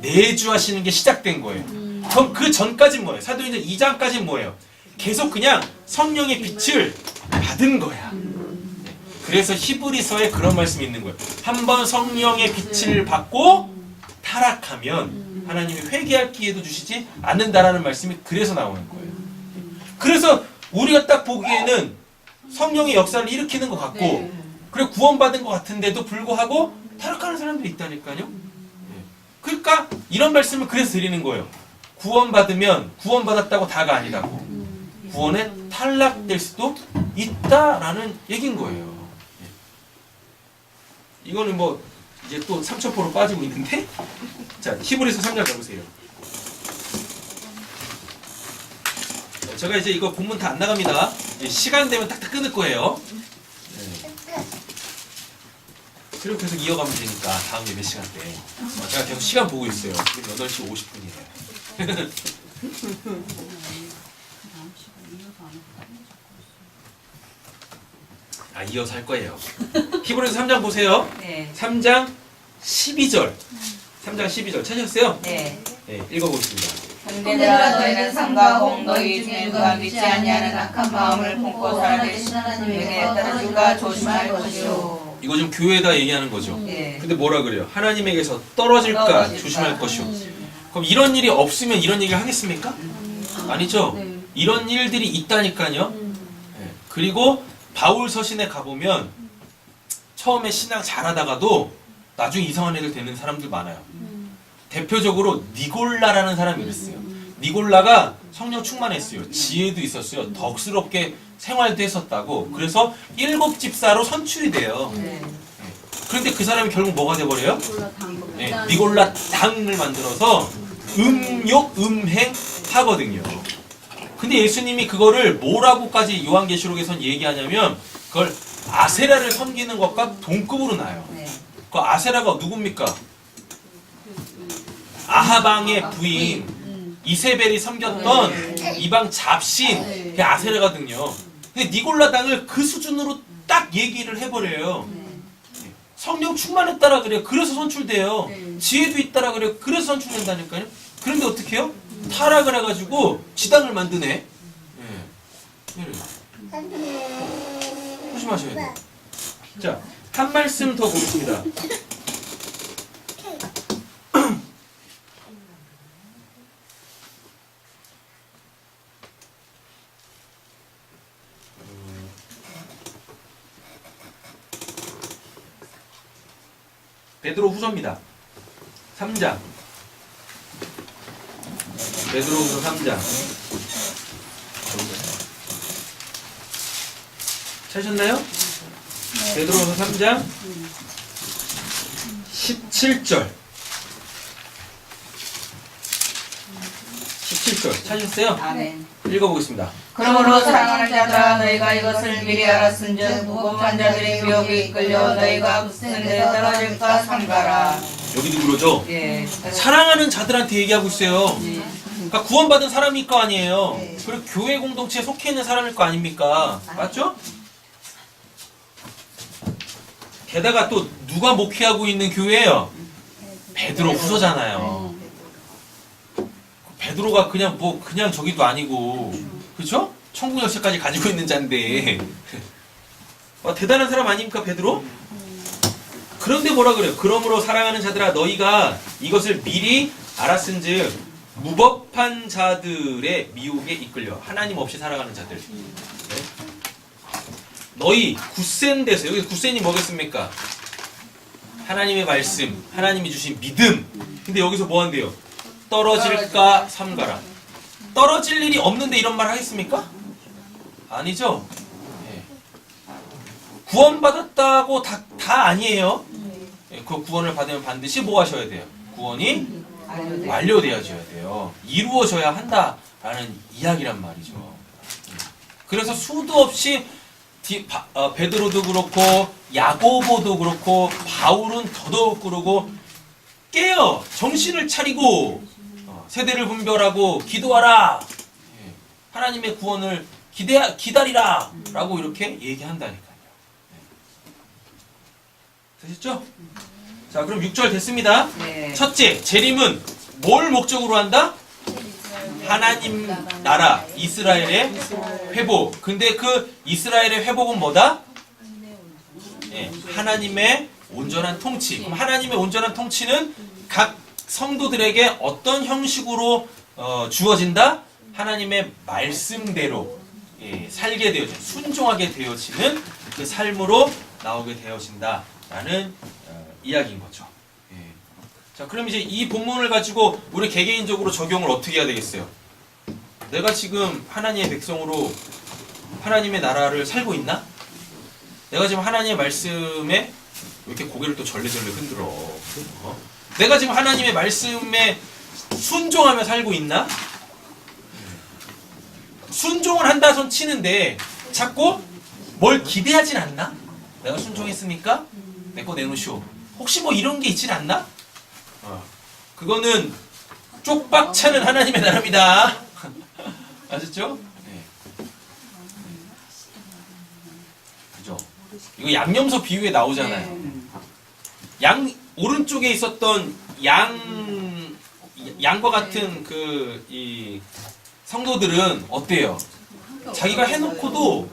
A: 내주하시는 게 시작된 거예요. 그럼 그 전까지는 뭐예요? 사도행전 2장까지는 뭐예요? 계속 그냥 성령의 빛을 받은 거야. 그래서 히브리서에 그런 말씀이 있는 거예요. 한번 성령의 빛을 받고 타락하면 하나님이 회개할 기회도 주시지 않는다라는 말씀이 그래서 나오는 거예요. 그래서 우리가 딱 보기에는 성령의 역사를 일으키는 것 같고
C: 네.
A: 그리고 구원받은 것 같은데도 불구하고 타락하는 사람들이 있다니까요. 그러니까 이런 말씀을 그래서 드리는 거예요. 구원받으면 구원받았다고 다가 아니라고. 구원에 탈락될 수도 있다라는 얘기인 거예요. 이거는 뭐 이제 또 3첩포로 빠지고 있는데 자 히브리서 3장 가보세요. 제가 이제 이거 본문 다 안 나갑니다. 시간 되면 딱딱 끊을 거예요. 네. 그리고 계속 이어가면 되니까 다음 예배 시간 때. 제가 계속 시간 보고 있어요. 지금 8시 50분이에요. 아 이어서 할 거예요. 히브리서 3장 보세요.
D: 네.
A: 3장 12절. 3장 12절 찾으셨어요?
D: 네.
A: 네, 읽어보겠습니다.
D: 형제들아 너희는 삼가공 너희 중에 누가 믿지 아니하는 악한 마음을 품고 살아계신 하나님에게 떨어질까 조심할 것이오.
A: 이거 좀 교회에다 얘기하는 거죠.
D: 네.
A: 근데 뭐라 그래요? 하나님에게서 떨어질까 조심할 것이오. 그럼 이런 일이 없으면 이런 얘기를 하겠습니까? 아니죠.
C: 네.
A: 이런 일들이 있다니까요. 네. 그리고 바울 서신에 가보면 처음에 신앙 잘하다가도 나중에 이상한 애들 되는 사람들 많아요. 대표적으로 니골라라는 사람이 있어요. 니골라가 성령 충만했어요. 지혜도 있었어요. 덕스럽게 생활도 했었다고. 그래서 7집사로 선출이 돼요.
D: 네.
A: 그런데 그 사람이 결국 뭐가 돼버려요?
C: 당.
A: 네, 니골라 당을 만들어서 음욕, 음행 하거든요. 근데 예수님이 그거를 뭐라고까지 요한계시록에선 얘기하냐면 그걸 아세라를 섬기는 것과 동급으로 놔요.
D: 네.
A: 그 아세라가 누굽니까? 아하방의 부인 이세벨이 섬겼던 이방 잡신 그 아세라거든요. 근데 니골라당을 그 수준으로 딱 얘기를 해버려요. 성령 충만했다라 그래요. 그래서 선출돼요. 지혜도 있다라 그래요. 그래서 선출된다니까요. 그런데 어떻게 해요? 타락을 해가지고 지당을 만드네. 조심하셔야 돼요. 자, 한 말씀 더 보겠습니다. 베드로 후서입니다. 3장. 베드로 후서 3장. 찾으셨나요? 베드로 후서 3장 17절. 17절. 찾으셨어요?
D: 아멘.
A: 읽어보겠습니다.
D: 그러므로 사랑하는 자들아 너희가 이것을 미리 알았은즉 무고한 자들의 유혹에 이끌려 너희가 무슨 데 떨어질까 삼가라.
A: 여기도 그러죠?
D: 예.
A: 사랑하는 자들한테 얘기하고 있어요. 그러니까 구원받은 사람일 거 아니에요.
D: 네.
A: 그리고 교회 공동체에 속해 있는 사람일 거 아닙니까? 맞죠? 게다가 또 누가 목회하고 있는 교회예요? 베드로 후서잖아요. 베드로가 그냥 그냥 저기도 아니고, 그렇죠? 천국 열쇠까지 가지고 있는 자인데 대단한 사람 아닙니까 베드로? 그런데 뭐라 그래요? 그러므로 사랑하는 자들아 너희가 이것을 미리 알았은즉 무법한 자들의 미혹에 이끌려 하나님 없이 살아가는 자들. 네? 너희 굳센 데서 여기 굳센이 뭐겠습니까? 하나님의 말씀, 하나님이 주신 믿음. 근데 여기서 뭐 한대요? 떨어질까 삼가라. 떨어질 일이 없는데 이런 말 하겠습니까? 아니죠. 예. 구원받았다고 다 아니에요. 예, 그 구원을 받으면 반드시 뭐 하셔야 돼요? 구원이 완료되어져야 돼요. 이루어져야 한다라는 이야기란 말이죠. 그래서 수도 없이 베드로도 그렇고 야고보도 그렇고 바울은 더더욱 그러고 깨어 정신을 차리고 세대를 분별하고 기도하라. 예. 하나님의 구원을 기다리라 라고 이렇게 얘기한다니까요. 되셨죠? 자, 그럼 6절 됐습니다.
D: 네.
A: 첫째, 재림은 뭘 목적으로 한다? 하나님 나라 이스라엘의 회복. 근데 그 이스라엘의 회복은 뭐다? 예, 하나님의 온전한 통치. 그럼 하나님의 온전한 통치는 각 성도들에게 어떤 형식으로 주어진다? 하나님의 말씀대로 살게 되어져, 순종하게 되어지는 그 삶으로 나오게 되어진다라는 이야기인 거죠. 자, 그럼 이제 이 본문을 가지고 우리 개개인적으로 적용을 어떻게 해야 되겠어요? 내가 지금 하나님의 백성으로 하나님의 나라를 살고 있나? 내가 지금 하나님의 말씀에 왜 이렇게 고개를 또 절레절레 흔들어? 내가 지금 하나님의 말씀에 순종하며 살고 있나? 순종을 한다 손 치는데 자꾸 뭘 기대하진 않나? 내가 순종했으니까 내 거 내놓으시오. 혹시 뭐 이런 게 있진 않나? 그거는 쪽박차는 하나님의 나라입니다. 아셨죠? 네. 그죠? 이거 양념소 비유에 나오잖아요. 양 오른쪽에 있었던 양과 같은 이 성도들은 어때요? 자기가 해놓고도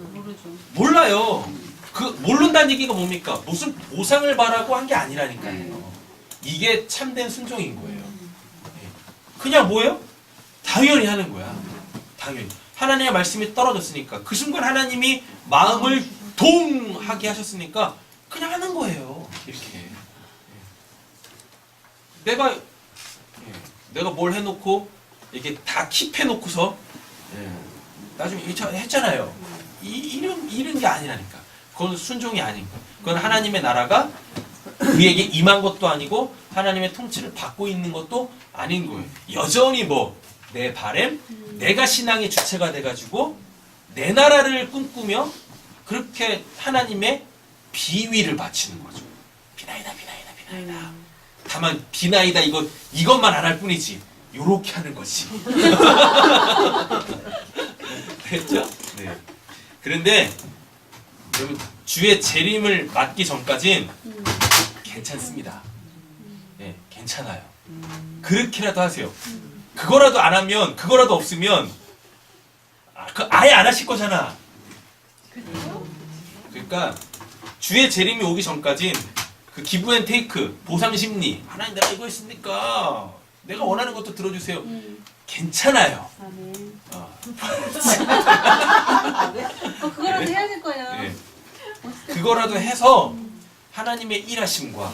A: 몰라요. 그 모른다는 얘기가 뭡니까? 무슨 보상을 바라고 한 게 아니라니까요. 이게 참된 순종인 거예요. 그냥 뭐예요? 당연히 하는 거야. 당연히. 하나님의 말씀이 떨어졌으니까 그 순간 하나님이 마음을 동하게 하셨으니까 그냥 하는 거예요. 이렇게. 내가 뭘 해놓고 이렇게 다 킵해놓고서 나중에 했잖아요. 이런 게 아니라니까. 그건 순종이 아닌 거예요. 그건 하나님의 나라가 우리에게 임한 것도 아니고 하나님의 통치를 받고 있는 것도 아닌 거예요. 여전히 내 바램, 내가 신앙의 주체가 돼가지고 내 나라를 꿈꾸며 그렇게 하나님의 비위를 바치는 거죠. 비나이다. 다만 비나이다 이것만 안 할 뿐이지. 요렇게 하는 거지. 됐죠? 네. 그런데 여러분 주의 재림을 맞기 전까진 괜찮습니다. 네, 괜찮아요. 그렇게라도 하세요. 그거라도 안 하면, 그거라도 없으면 아예 안 하실 거잖아. 그러니까 주의 재림이 오기 전까진 그 기브 앤 테이크, 보상 심리, 하나님 내가 이거 했으니까 내가 원하는 것도 들어주세요. 괜찮아요.
C: 그거라도 해야 될 거예요.
A: 네. 그거라도 해서 하나님의 일하심과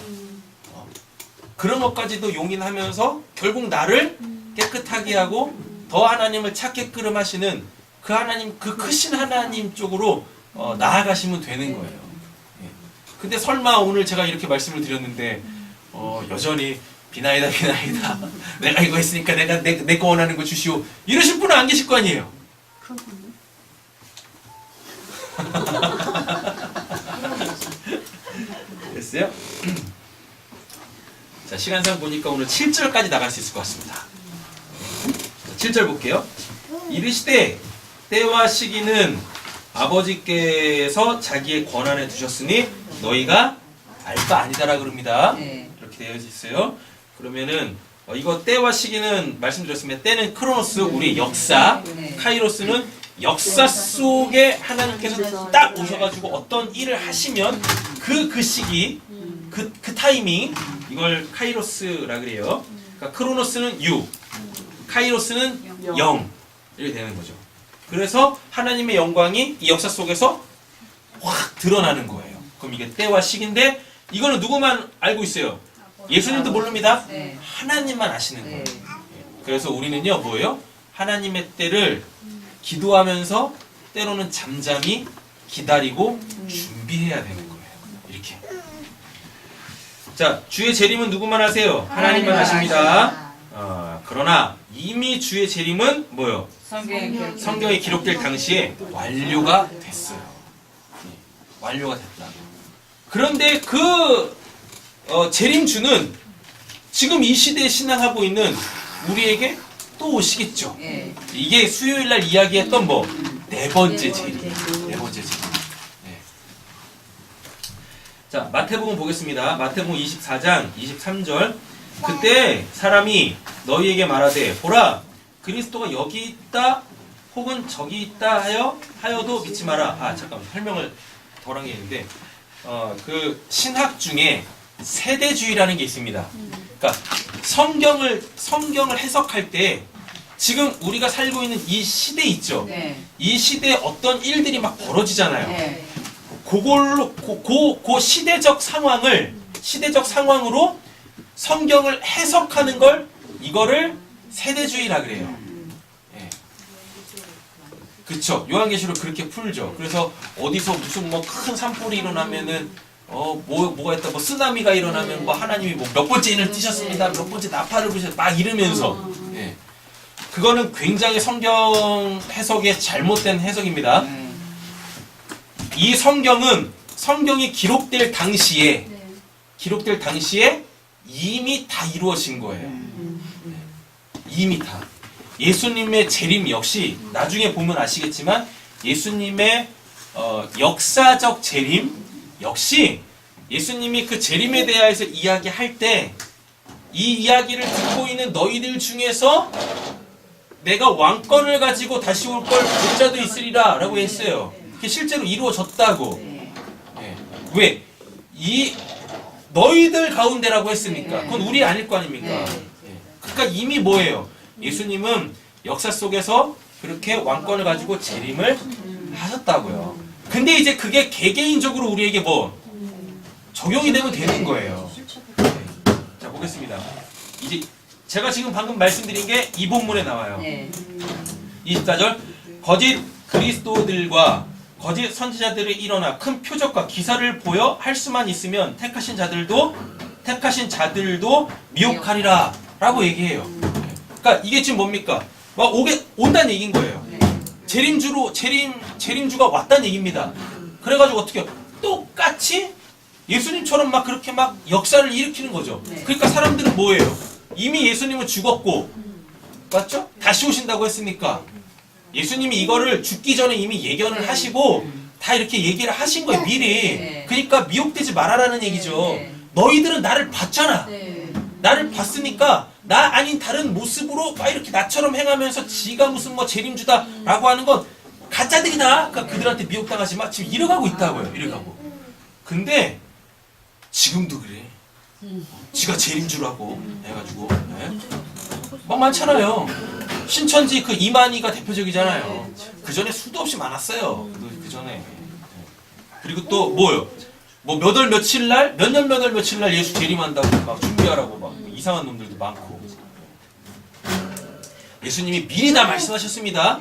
A: 그런 것까지도 용인하면서 결국 나를 깨끗하게 하고 더 하나님을 찾게끔 하시는 그 하나님, 그 크신 하나님 쪽으로 나아가시면 되는 거예요. 근데 설마 오늘 제가 이렇게 말씀을 드렸는데 여전히 비나이다 내가 이거 했으니까 내가 내 거 원하는 거 주시오 이러실 분은 안 계실 거 아니에요. 됐어요? 자, 시간상 보니까 오늘 7절까지 나갈 수 있을 것 같습니다. 자, 7절 볼게요. 이르시되 때와 시기는 아버지께서 자기의 권한에 두셨으니 너희가 알 바 아니다라 그럽니다.
D: 네.
A: 이렇게 되어 있어요. 그러면은 이거 때와 시기는 말씀드렸으면 때는 크로노스 우리 역사,
D: 네.
A: 카이로스는 역사 속에 하나님께서 딱 오셔가지고 어떤 일을 하시면 그 시기, 그 타이밍 이걸 카이로스라 그래요. 그러니까 크로노스는 유, 카이로스는 영 이렇게 되는 거죠. 그래서 하나님의 영광이 이 역사 속에서 확 드러나는 거예요. 그럼 이게 때와 시기인데 이거는 누구만 알고 있어요? 예수님도 모릅니다.
D: 네.
A: 하나님만 아시는 거예요.
D: 네.
A: 그래서 우리는요, 뭐예요? 하나님의 때를 기도하면서 때로는 잠잠히 기다리고 준비해야 되는 거예요. 이렇게. 자, 주의 재림은 누구만 하세요? 하나님만 하십니다. 그러나 이미 주의 재림은 뭐요? 성경에 기록될 당시에 완료가 됐어요. 완료가 됐다. 그런데 그 재림주는 지금 이 시대에 신앙하고 있는 우리에게 또 오시겠죠.
D: 예.
A: 이게 수요일 날 이야기했던 뭐 네 번째 재림. 네 번째 재림. 네. 자, 마태복음 보겠습니다. 마태복음 24장 23절. 그때 사람이 너희에게 말하되 보라 그리스도가 여기 있다 혹은 저기 있다 하여도 믿지 마라. 아, 잠깐만. 설명을 덜 한 게 있는데 그 신학 중에 세대주의라는 게 있습니다. 그러니까 성경을 해석할 때 지금 우리가 살고 있는 이 시대 있죠.
D: 네.
A: 이 시대에 어떤 일들이 막 벌어지잖아요.
D: 네.
A: 그걸로 그 시대적 상황으로 성경을 해석하는 걸 이거를 세대주의라 그래요. 예. 그쵸. 요한계시록 그렇게 풀죠. 그래서 어디서 무슨 뭐 큰 산불이 일어나면은 뭐가 있다, 뭐 쓰나미가 일어나면 뭐 하나님이 뭐 몇 번째 인을 띄셨습니다, 몇 번째 나팔을 부셨다, 막 이러면서. 예. 그거는 굉장히 성경 해석의 잘못된 해석입니다. 이 성경이 기록될 당시에 이미 다 이루어진 거예요. 이미 다. 예수님의 재림 역시 나중에 보면 아시겠지만 예수님의 역사적 재림 역시 예수님이 그 재림에 대해서 이야기할 때 이 이야기를 듣고 있는 너희들 중에서 내가 왕권을 가지고 다시 올 걸 볼 자도 있으리라 라고 했어요. 그게 실제로 이루어졌다고. 예. 왜? 너희들 가운데라고 했으니까. 그건 우리 아닐 거 아닙니까? 예. 그러니까 이미 뭐예요? 예수님은 역사 속에서 그렇게 왕권을 가지고 재림을 하셨다고요. 근데 이제 그게 개개인적으로 우리에게 뭐 적용이 되면 되는 거예요. 네. 자, 보겠습니다. 이제 제가 지금 방금 말씀드린 게 이 본문에 나와요. 24절 거짓 그리스도들과 거짓 선지자들이 일어나 큰 표적과 기사를 보여 할 수만 있으면 택하신 자들도 미혹하리라 라고 얘기해요. 그러니까 이게 지금 뭡니까? 막 온다는 얘기인 거예요. 재림주가 왔다는 얘기입니다. 그래가지고 어떻게 해요? 똑같이 예수님처럼 막 그렇게 막 역사를 일으키는 거죠. 그러니까 사람들은 뭐예요? 이미 예수님은 죽었고, 맞죠? 다시 오신다고 했으니까 예수님이 이거를 죽기 전에 이미 예견을 하시고 다 이렇게 얘기를 하신 거예요, 미리. 그러니까 미혹되지 말아라는 얘기죠. 너희들은 나를 봤잖아. 나를 봤으니까 나 아닌 다른 모습으로 막 이렇게 나처럼 행하면서 지가 무슨 뭐 재림주다라고 하는 건 가짜들이다. 그러니까 그들한테 미혹당하지 마. 지금 이래가고 있다고요. 이래가고. 근데 지금도 그래. 지가 재림주라고 해가지고 막 많잖아요. 신천지 그 이만희가 대표적이잖아요. 그 전에 수도 없이 많았어요. 그 전에. 그리고 또 뭐요? 뭐 몇 월 며칠 날, 몇 년 몇 월 며칠 날 예수 재림한다고 막 준비하라고 막 이상한 놈들도 많고. 예수님이 미리 다 말씀하셨습니다.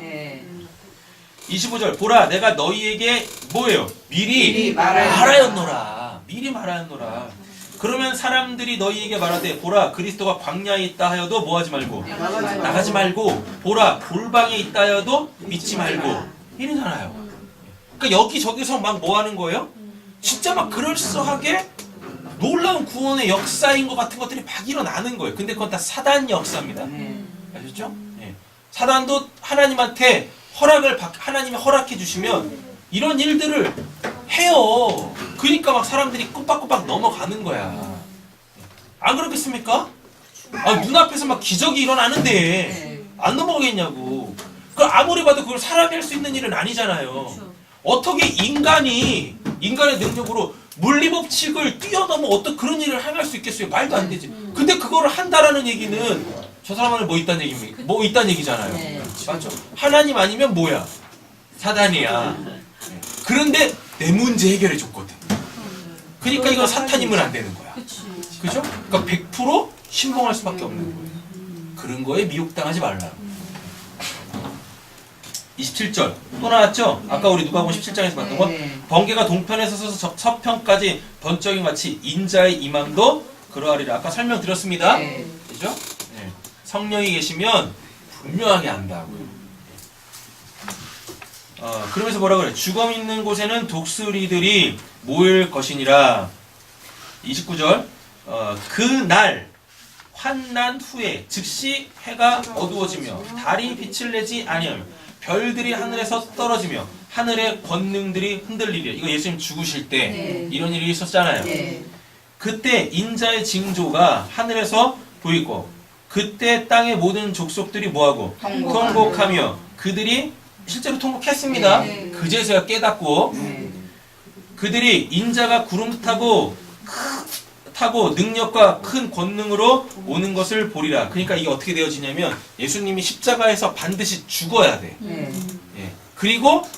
A: 25절 보라 내가 너희에게 뭐예요? 미리 말하였노라. 미리 말하였노라. 그러면 사람들이 너희에게 말하되 보라 그리스도가 광야에 있다 하여도 뭐하지 말고 나가지 말고 보라 골방에 있다 하여도 믿지 말고 이러잖아요. 그러니까 여기저기서 막 뭐하는 거예요? 진짜 막 그럴싸하게 놀라운 구원의 역사인 것 같은 것들이 막 일어나는 거예요. 근데 그건 다 사단 역사입니다. 아셨죠? 예. 사단도 하나님한테 하나님이 허락해 주시면 이런 일들을 해요. 그러니까 막 사람들이 꼬박꼬박 넘어가는 거야. 안 그렇겠습니까? 눈앞에서 막 기적이 일어나는데 안 넘어가겠냐고. 그 아무리 봐도 그걸 사람이 할 수 있는 일은 아니잖아요. 어떻게 인간의 능력으로 물리법칙을 뛰어넘어 어떤 그런 일을 행할 수 있겠어요? 말도 안 되지. 근데 그거를 한다라는 얘기는 저 사람 안에 뭐 있다는 얘기입니까? 뭐 있다는 얘기잖아요. 맞죠? 하나님 아니면 뭐야? 사단이야. 그런데 내 문제 해결해 줬거든. 그러니까 이건 사탄이면 안 되는 거야.
C: 그치.
A: 그죠? 그러니까 100% 신봉할 수밖에 없는 거예요. 그런 거에 미혹당하지 말라. 27절 또 나왔죠? 아까 우리 누가복음 17장에서 봤던 거. 번개가 동편에서 서서 서편까지 번쩍인 같이 인자의 임함도 그러하리라. 아까 설명드렸습니다.
D: 네.
A: 그죠? 네. 성령이 계시면 분명하게 안다고요. 그러면서 뭐라 그래? 죽음 있는 곳에는 독수리들이 모일 것이니라. 29절 그날 환난 후에 즉시 해가 어두워지며 달이 빛을 내지 아니하며 별들이 하늘에서 떨어지며 하늘의 권능들이 흔들리리라. 이거 예수님 죽으실 때
C: 네.
A: 이런 일이 있었잖아요.
D: 네.
A: 그때 인자의 징조가 하늘에서 보이고 그때 땅의 모든 족속들이 뭐하고 통곡하며 그들이 실제로 통곡했습니다.
C: 네.
A: 그제서야 깨닫고 그들이 인자가 구름 타고 능력과 큰 권능으로 오는 것을 보리라. 그러니까 이게 어떻게 되어지냐면 예수님이 십자가에서 반드시 죽어야 돼. 예. 그리고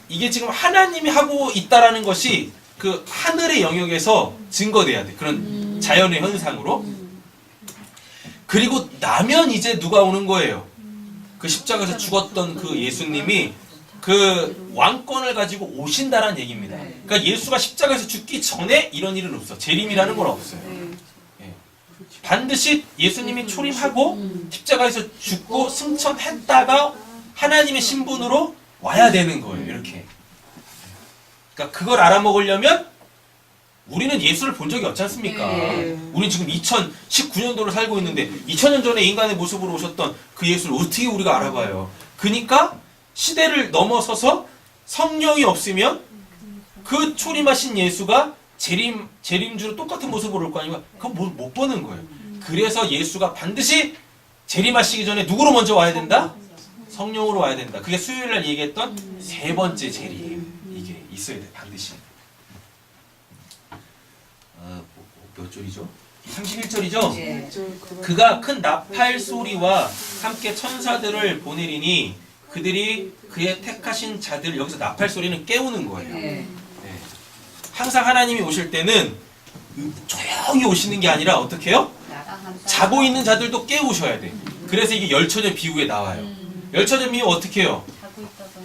A: 이게 지금 하나님이 하고 있다라는 것이 그 하늘의 영역에서 증거돼야 돼. 그런 자연의 현상으로. 그리고 나면 이제 누가 오는 거예요? 그 십자가에서 죽었던 그 예수님이 그 왕권을 가지고 오신다는 얘기입니다. 그러니까 예수가 십자가에서 죽기 전에 이런 일은 없어. 재림이라는 건 없어요. 예. 반드시 예수님이 초림하고 십자가에서 죽고 승천했다가 하나님의 신분으로 와야 되는 거예요. 이렇게. 그러니까 그걸 알아먹으려면 우리는 예수를 본 적이 없지 않습니까? 우리는 지금 2019년도를 살고 있는데 2000년 전에 인간의 모습으로 오셨던 그 예수를 어떻게 우리가 알아봐요? 그러니까 시대를 넘어서서 성령이 없으면 그 초림하신 예수가 재림주로 똑같은 모습으로 올 거 아니면 그건 못 보는 거예요. 그래서 예수가 반드시 재림하시기 전에 누구로 먼저 와야 된다? 성령으로 와야 된다. 그게 수요일날 얘기했던 세 번째 재림. 이게 있어야 돼. 반드시. 몇 절이죠? 31절이죠? 그가 큰 나팔 소리와 함께 천사들을 보내리니 그들이 그의 택하신 자들, 여기서 나팔 소리는 깨우는 거예요. 네. 항상 하나님이 오실 때는 조용히 오시는 게 아니라 어떻게 해요? 자고 있는 자들도 깨우셔야 돼. 그래서 이게 열처전 비유에 나와요. 열처전 비유 어떻게 해요?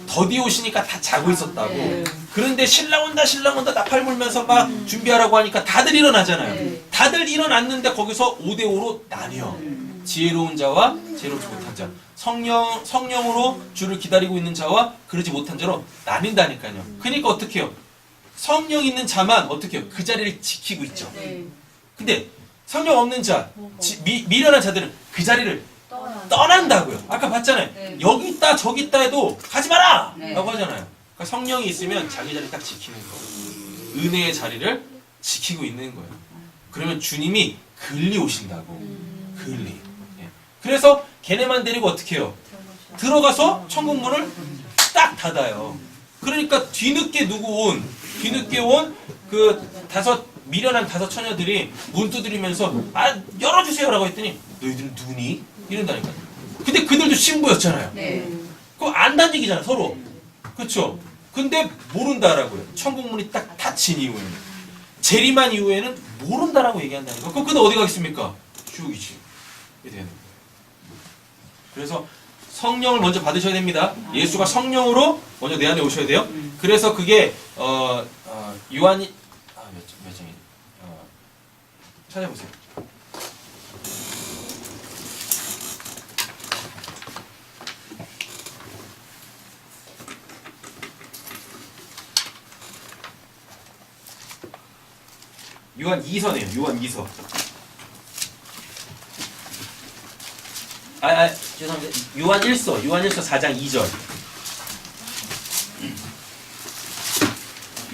A: 더디 오시니까 다 자고 있었다고. 그런데 신랑 온다 나팔 불면서 막 준비하라고 하니까 다들 일어나잖아요. 다들 일어났는데 거기서 5대5로 나뉘어. 지혜로운 자와 지혜롭지 못한 자. 성령으로 주를 기다리고 있는 자와 그러지 못한 자로 나뉜다니까요. 그러니까 어떻게 해요? 성령 있는 자만 어떻게 해요? 그 자리를 지키고 있죠. 근데 성령 없는 자, 미련한 자들은 그 자리를 떠난다고요. 아까 봤잖아요. 여기 있다 저기 있다 해도 가지 마라! 라고 하잖아요. 그러니까 성령이 있으면 자기 자리 딱 지키는 거예요. 은혜의 자리를 지키고 있는 거예요. 그러면 주님이 글리 오신다고. 글리. 그래서 걔네만 데리고 어떻게 해요? 들어가서 천국 문을 딱 닫아요. 그러니까 뒤늦게 온 그 미련한 다섯 처녀들이 문 두드리면서 열어주세요 라고 했더니 너희들은 누구니? 이런다니까요. 근데 그들도 신부였잖아요. 그거 안다는 얘기잖아 서로. 그쵸? 근데 모른다라고요. 천국 문이 딱 닫힌 이후에는. 재림한 이후에는 모른다라고 얘기한다는 거. 그럼 근데 어디 가겠습니까? 지옥이지. 이렇게 되는 거예요. 그래서 성령을 먼저 받으셔야 됩니다. 예수가 성령으로 먼저 내 안에 오셔야 돼요. 그래서 그게 요한이 몇 장이 찾아보세요. 요한 2서네요. 요한 2서. 죄송합니다. 요한 1서 4장 2절.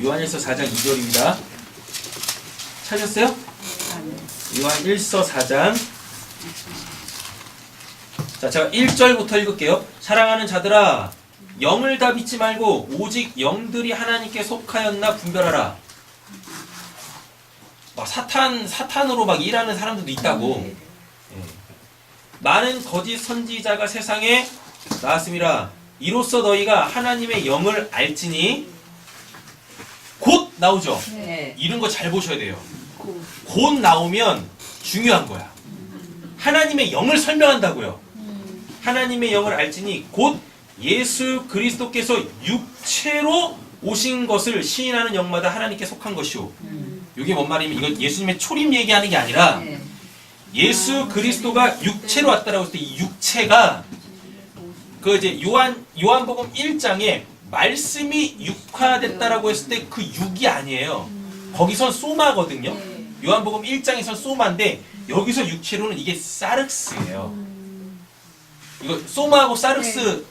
A: 요한 1서 4장 2절입니다. 찾으셨어요? 요한 1서 4장. 자, 제가 1절부터 읽을게요. 사랑하는 자들아, 영을 다 믿지 말고 오직 영들이 하나님께 속하였나 분별하라. 막 사탄으로 막 일하는 사람들도 있다고. 많은 거짓 선지자가 세상에 나왔음이라. 이로써 너희가 하나님의 영을 알지니 곧 나오죠?
D: 네.
A: 이런 거 잘 보셔야 돼요. 곧 나오면 중요한 거야. 하나님의 영을 설명한다고요. 하나님의 영을 알지니 곧 예수 그리스도께서 육체로 오신 것을 시인하는 영마다 하나님께 속한 것이오. 이게 뭔 말이면 이건 예수님의 초림 얘기하는 게 아니라
D: 네.
A: 예수 그리스도가 육체로 왔다라고 했을 때 이 육체가 그 이제 요한복음 1장에 말씀이 육화됐다라고 했을 때 그 육이 아니에요. 거기선 소마거든요. 요한복음 1장에선 소마인데 여기서 육체로는 이게 사륵스예요. 이거 소마하고 사륵스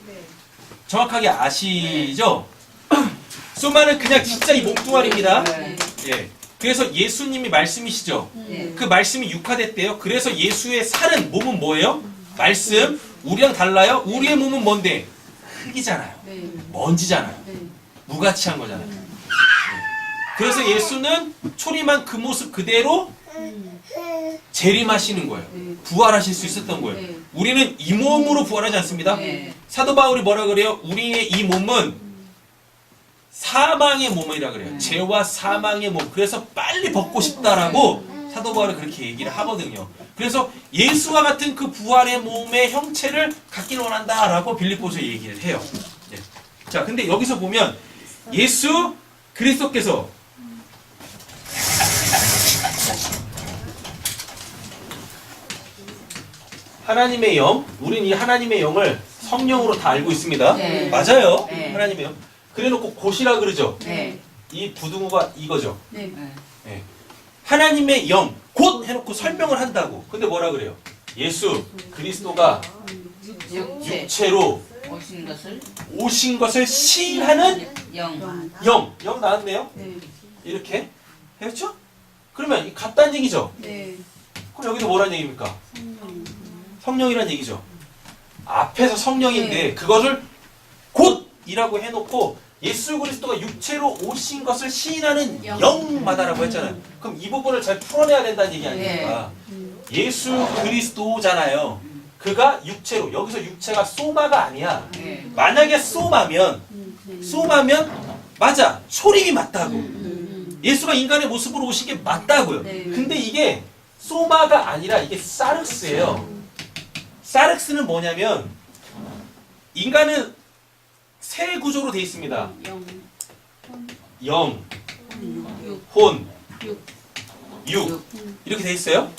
A: 정확하게 아시죠? 소마는 그냥 진짜 이 몸뚱아리입니다.
D: 네.
A: 예. 그래서 예수님이 말씀이시죠.
D: 네.
A: 그 말씀이 육화됐대요. 그래서 예수의 살은 몸은 뭐예요? 말씀. 우리랑 달라요? 우리의 몸은 뭔데? 흙이잖아요.
C: 네.
A: 먼지잖아요.
C: 네.
A: 무가치한 거잖아요. 예. 그래서 예수는 초림한 그 모습 그대로 재림하시는 거예요.
C: 네.
A: 부활하실 수 있었던 거예요.
C: 네.
A: 우리는 이 몸으로 부활하지 않습니다.
D: 네.
A: 사도 바울이 뭐라 그래요? 우리의 이 몸은 사망의 몸이라 그래요. 죄와 사망의 몸. 그래서 빨리 벗고 싶다라고 사도 바울이 그렇게 얘기를 하거든요. 그래서 예수와 같은 그 부활의 몸의 형체를 갖기를 원한다라고 빌립보서에 얘기를 해요. 예. 자, 근데 여기서 보면 예수 그리스도께서 하나님의 영, 우린 이 하나님의 영을 성령으로 다 알고 있습니다.
D: 네.
A: 맞아요.
D: 네.
A: 하나님의 영. 그래놓고 곧이라 그러죠.
D: 네.
A: 이 부등호가 이거죠.
C: 네.
D: 네.
A: 예. 하나님의 영, 곧 해놓고 설명을 한다고. 근데 뭐라 그래요? 예수 그리스도가
D: 육체
A: 육체로
D: 오신 것을
A: 오신 것을 시인하는
D: 영.
A: 영 나왔네요.
C: 네.
A: 이렇게 했죠? 그러면 이 같다는 얘기죠.
C: 네.
A: 그럼 여기서 뭐라는 얘기입니까? 성령이란 얘기죠. 앞에서 성령인데 그것을 곧이라고 해놓고 예수 그리스도가 육체로 오신 것을 시인하는 영마다라고 했잖아요. 그럼 이 부분을 잘 풀어내야 된다는 얘기 아닙니까? 예수 그리스도잖아요. 그가 육체로, 여기서 육체가 소마가 아니야.
D: 네.
A: 만약에 소마면 맞아, 초림이 맞다고. 예수가 인간의 모습으로 오신 게 맞다고요.
C: 네.
A: 근데 이게 소마가 아니라 이게 사륵스예요. 사륵스는 뭐냐면 인간은 세 구조로 되어 있습니다. 영, 혼, 육 이렇게 되어 있어요.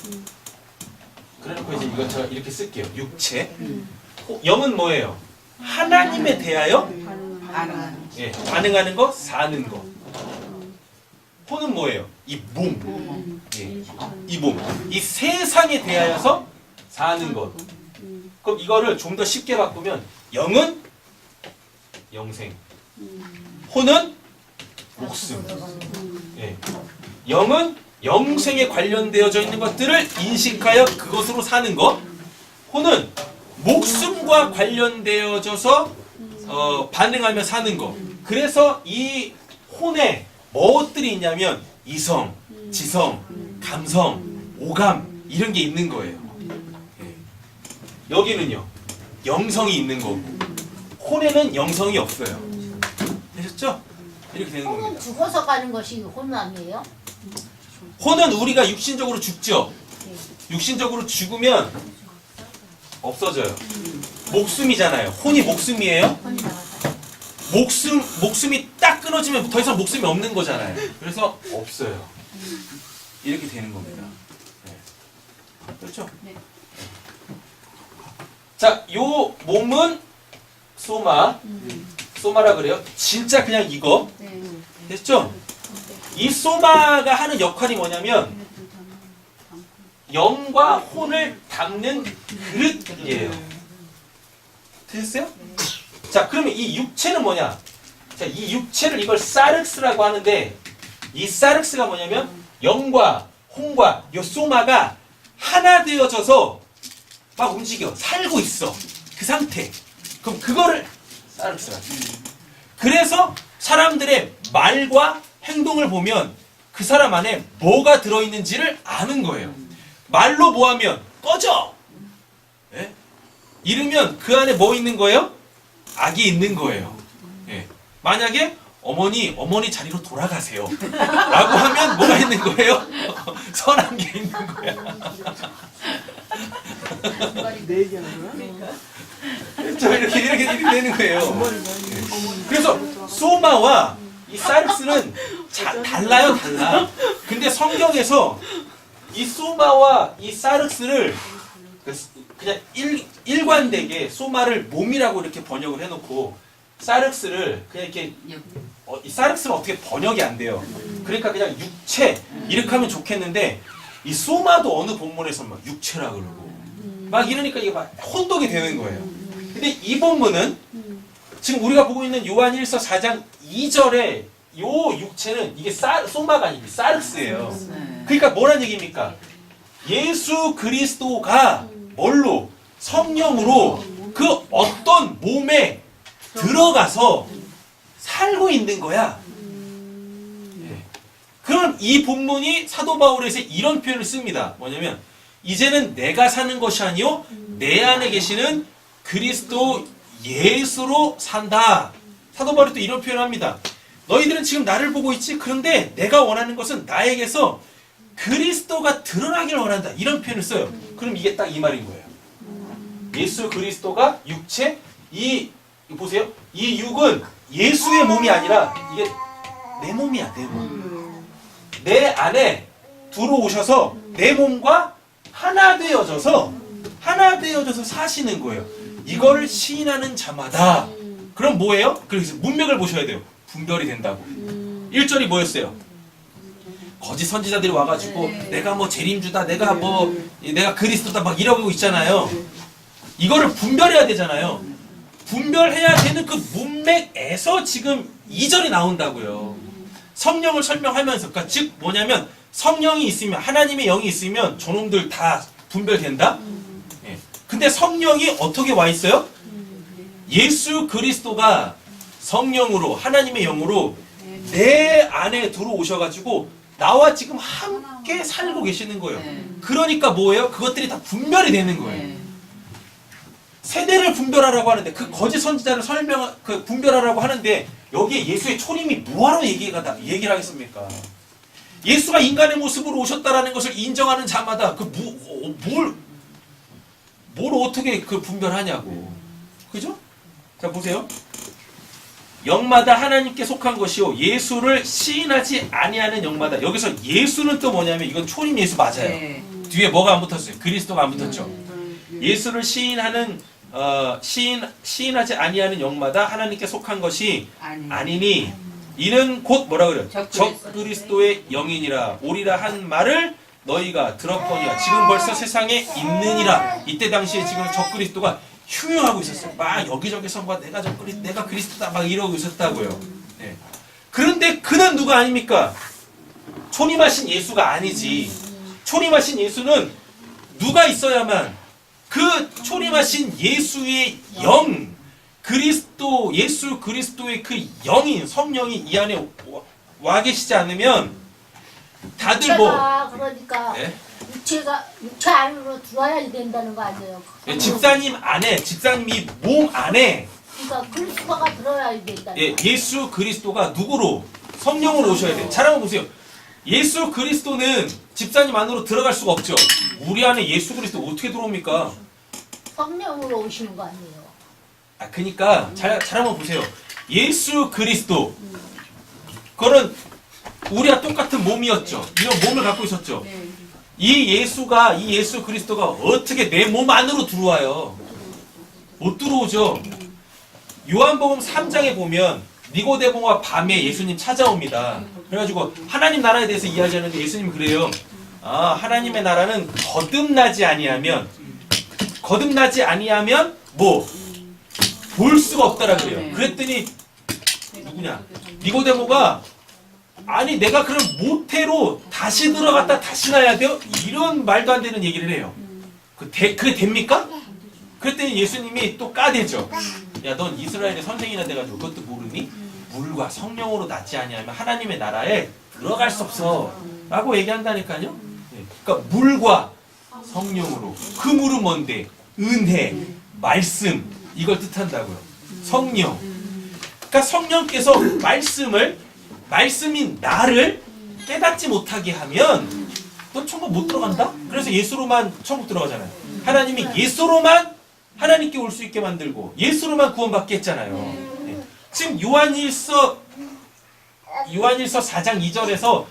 A: 그래놓고 이제 이거 제가 이렇게 쓸게요. 육체. 영은 뭐예요? 하나님에 대하여
D: 반응하는
A: 예, 반응하는 거, 사는 거. 혼은 뭐예요? 이 몸. 예, 이 몸. 이 세상에 대하여서 사는 것. 그럼 이거를 좀 더 쉽게 바꾸면 영은 영생, 혼은 목숨. 예. 영은 영생에 관련되어져 있는 것들을 인식하여 그것으로 사는 것. 혼은 목숨과 관련되어져서 반응하며 사는 것. 그래서 이 혼에 무엇들이 있냐면 이성, 지성, 감성, 오감 이런 게 있는 거예요. 예. 여기는요 영성이 있는 거고 혼에는 영성이 없어요. 되셨죠? 이렇게 되는
B: 혼은
A: 겁니다.
B: 죽어서 가는 것이 혼 아니에요?
A: 혼은 우리가 육신적으로 죽죠. 육신적으로 죽으면 없어져요. 목숨이잖아요. 혼이 목숨이에요.
B: 혼이 나가서.
A: 목숨이 딱 끊어지면 더 이상 목숨이 없는 거잖아요. 그래서 없어요. 이렇게 되는 겁니다. 네. 그렇죠?
C: 네.
A: 자, 요 몸은 소마라 그래요. 진짜 그냥 이거
C: 네.
A: 됐죠? 이 소마가 하는 역할이 뭐냐면 영과 혼을 담는 그릇이에요. 되셨어요? 자, 그러면 이 육체는 뭐냐? 자, 이 육체를 이걸 사륵스라고 하는데 이 사륵스가 뭐냐면 영과 혼과 요 소마가 하나 되어져서 막 움직여 살고 있어. 그 상태. 그럼 그거를 사륵스라고. 그래서 사람들의 말과 행동을 보면 그 사람 안에 뭐가 들어있는지를 아는 거예요. 말로 뭐하면 꺼져. 예? 이러면 그 안에 뭐 있는 거예요? 악이 있는 거예요. 예. 만약에 어머니 자리로 돌아가세요. 라고 하면 뭐가 있는 거예요? 선한 게 있는 거야.
E: 내 얘기하는 거야?
A: 저 이렇게 되는 거예요. 그래서 소마와 이 사르스는 달라요, 달라. 근데 성경에서 이 소마와 이 사르스를 그냥 일관되게 소마를 몸이라고 이렇게 번역을 해놓고 사르스를 그냥 이렇게 이 사르스는 어떻게 번역이 안 돼요. 그러니까 그냥 육체 이렇게 하면 좋겠는데 이 소마도 어느 본문에서 막 육체라 그러고 막 이러니까 이게 막 혼동이 되는 거예요. 근데 이 본문은 지금 우리가 보고 있는 요한 1서 4장 2절에 요 육체는 이게 소마가 아니고 사르스예요. 그러니까 뭐란 얘기입니까? 예수 그리스도가 뭘로? 성령으로 그 어떤 몸에 들어가서 살고 있는 거야. 예. 그럼 이 본문이 사도 바울에서 이런 표현을 씁니다. 뭐냐면 이제는 내가 사는 것이 아니요 내 안에 계시는 그리스도 예수로 산다. 사도 바울이 또 이런 표현을 합니다. 너희들은 지금 나를 보고 있지? 그런데 내가 원하는 것은 나에게서 그리스도가 드러나길 원한다. 이런 표현을 써요. 그럼 이게 딱 이 말인 거예요. 예수 그리스도가 육체, 보세요. 이 육은 예수의 몸이 아니라 이게 내 몸이야, 내 몸. 내 안에 들어오셔서 내 몸과 하나 되어져서 사시는 거예요. 이거를 시인하는 자마다. 그럼 뭐예요? 그래서 문맥을 보셔야 돼요. 분별이 된다고. 1절이 뭐였어요? 거짓 선지자들이 와가지고 내가 뭐 재림주다, 내가 그리스도다 막 이러고 있잖아요. 이거를 분별해야 되잖아요. 분별해야 되는 그 문맥에서 지금 2절이 나온다고요. 성령을 설명하면서, 그러니까 즉 뭐냐면 성령이 있으면, 하나님의 영이 있으면 저놈들 다 분별된다. 예. 근데 성령이 어떻게 와 있어요? 예수 그리스도가 성령으로, 하나님의 영으로 내 안에 들어오셔가지고 나와 지금 함께 살고 계시는 거예요. 그러니까 뭐예요? 그것들이 다 분별이 되는 거예요. 세대를 분별하라고 하는데, 그 거짓 선지자를 분별하라고 하는데, 여기에 예수의 초림이 뭐하러 얘기를 하겠습니까? 예수가 인간의 모습으로 오셨다라는 것을 인정하는 자마다 뭘 어떻게 분별하냐고. 그죠? 자, 보세요. 영마다 하나님께 속한 것이요 예수를 시인하지 아니하는 영마다. 여기서 예수는 또 뭐냐면 이건 초림 예수 맞아요. 뒤에 뭐가 안 붙었어요? 그리스도가 안 붙었죠. 예수를 시인하지 아니하는 영마다 하나님께 속한 것이 아니니 이는 곧 뭐라 그래요? 적 그리스도의 영이니라 오리라 한 말을 너희가 들었거니와 지금 벌써 세상에 있느니라. 이때 당시에 지금 적 그리스도가 흉흉하고 있었어요. 막 여기저기서 내가 그리스도다 막 이러고 있었다고요. 네. 그런데 그는 누가 아닙니까? 초림하신 예수가 아니지. 초림하신 예수는 누가 있어야만 그 초림하신 예수의 영, 예수 그리스도의 그 영인 성령이 이 안에 와 계시지 않으면 다들
B: 그러니까
A: 네?
B: 육체 안으로 들어와야 된다는 거 아니에요?
A: 집사님이 몸 안에
B: 그러니까 그리스도가 들어와야 된다.
A: 예수 그리스도가 누구로? 성령으로 오셔야 돼. 잘 한번 보세요. 예수 그리스도는 집사님 안으로 들어갈 수가 없죠. 우리 안에 예수 그리스도 어떻게 들어옵니까?
B: 성령으로 오시는 거 아니에요?
A: 그러니까 잘 한번 보세요. 예수 그리스도 그거는 우리와 똑같은 몸이었죠. 이런 몸을 갖고 있었죠. 이 예수 그리스도가 어떻게 내 몸 안으로 들어와요? 못 들어오죠. 요한복음 3장에 보면 니고데모가 밤에 예수님 찾아옵니다. 그래가지고 하나님 나라에 대해서 이야기하는데 예수님이 그래요. 하나님의 나라는 거듭나지 아니하면 뭐 볼 수가 없다라 그래요. 그랬더니 누구냐? 니고데모가 아니 내가 그럼 모태로 다시 들어갔다 다시 나야 돼요? 이런 말도 안 되는 얘기를 해요. 그게 됩니까? 그랬더니 예수님이 또 까대죠. 야, 넌 이스라엘의 선생이나 돼가지고 그것도 모르니? 물과 성령으로 낳지 아니하면 하나님의 나라에 들어갈 수 없어 라고 얘기한다니까요. 그러니까 물과 성령으로. 그 물은 뭔데? 은혜, 말씀, 이걸 뜻한다고요. 성령. 그러니까 성령께서 말씀인 나를 깨닫지 못하게 하면 너 천국 못 들어간다? 그래서 예수로만 천국 들어가잖아요. 하나님이 예수로만 하나님께 올 수 있게 만들고 예수로만 구원받게 했잖아요. 네. 지금 요한일서 4장 2절에서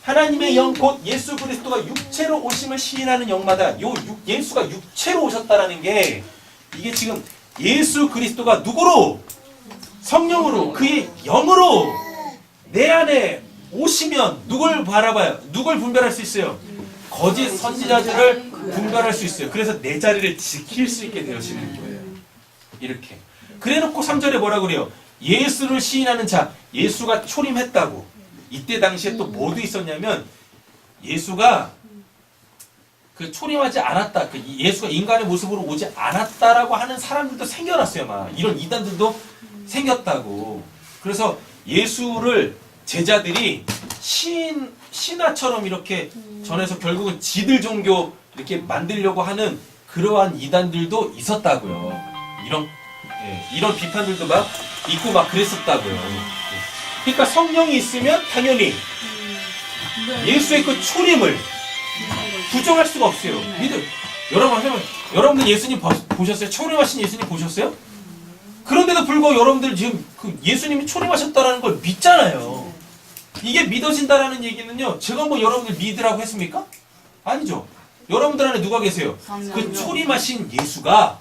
A: 하나님의 영 곧 예수 그리스도가 육체로 오심을 시인하는 영마다 예수가 육체로 오셨다라는 게 이게 지금 예수 그리스도가 누구로? 성령으로 그의 영으로 내 안에 오시면 누굴 바라봐요? 누굴 분별할 수 있어요? 거짓 선지자들을 분별할 수 있어요. 그래서 내 자리를 지킬 수 있게 되어지는 거예요. 이렇게. 그래놓고 3절에 뭐라 그래요? 예수를 시인하는 자, 예수가 초림했다고. 이때 당시에 또 뭐도 있었냐면 예수가 그 초림하지 않았다. 그 예수가 인간의 모습으로 오지 않았다라고 하는 사람들도 생겨났어요. 막 이런 이단들도 생겼다고. 그래서 예수를 제자들이 신화처럼 이렇게 전해서 결국은 지들 종교 이렇게 만들려고 하는 그러한 이단들도 있었다고요. 이런 비판들도 막 있고 막 그랬었다고요. 그러니까 성령이 있으면 당연히 예수의 그 초림을 부정할 수가 없어요. 여러분들 예수님 보셨어요? 초림하신 예수님 보셨어요? 그런데도 불구하고 여러분들 지금 그 예수님이 초림하셨다라는 걸 믿잖아요. 이게 믿어진다라는 얘기는요. 제가 뭐 여러분들 믿으라고 했습니까? 아니죠. 여러분들 안에 누가 계세요? 그 초림하신 예수가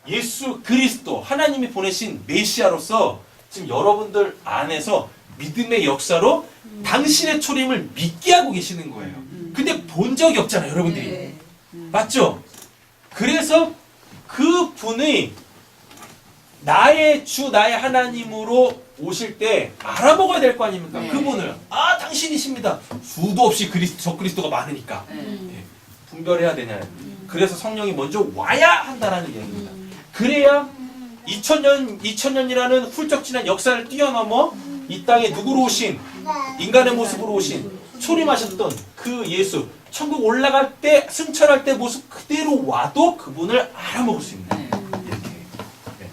A: 예수 그리스도 하나님이 보내신 메시아로서 지금 여러분들 안에서 믿음의 역사로 당신의 초림을 믿게 하고 계시는 거예요. 근데 본 적이 없잖아요, 여러분들이. 맞죠? 그래서 그 분이 나의 주, 나의 하나님으로 오실 때 알아먹어야 될 거 아닙니까? 그분을. 아, 당신이십니다. 수도 없이 적그리스도가 많으니까. 분별해야 되냐. 그래서 성령이 먼저 와야 한다라는 얘기입니다. 그래야 2000년이라는 훌쩍 지난 역사를 뛰어넘어 이 땅에 누구로 오신, 인간의 모습으로 오신, 초림하셨던 그 예수, 천국 올라갈 때, 승천할 때 모습 그대로 와도 그분을 알아먹을 수 있는 이렇게. 네.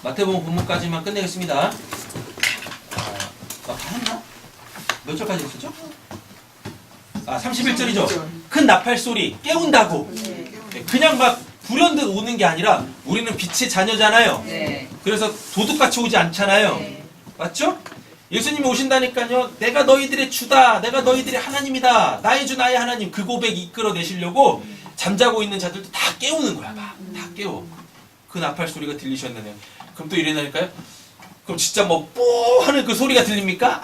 A: 마태복음 본문까지만 끝내겠습니다. 다 했나? 몇 절까지 했었죠? 31절이죠. 큰 나팔 소리 깨운다고. 그냥 막 불현듯 오는 게 아니라 우리는 빛의 자녀잖아요. 그래서 도둑같이 오지 않잖아요. 맞죠? 예수님이 오신다니까요. 내가 너희들의 주다. 내가 너희들의 하나님이다. 나의 주 나의 하나님. 그 고백 이끌어내시려고 잠자고 있는 자들도 다 깨우는 거야. 다 깨워. 그 나팔 소리가 들리셨네요. 그럼 또 이래나니까요. 그럼 진짜 뭐 뽀 하는 그 소리가 들립니까?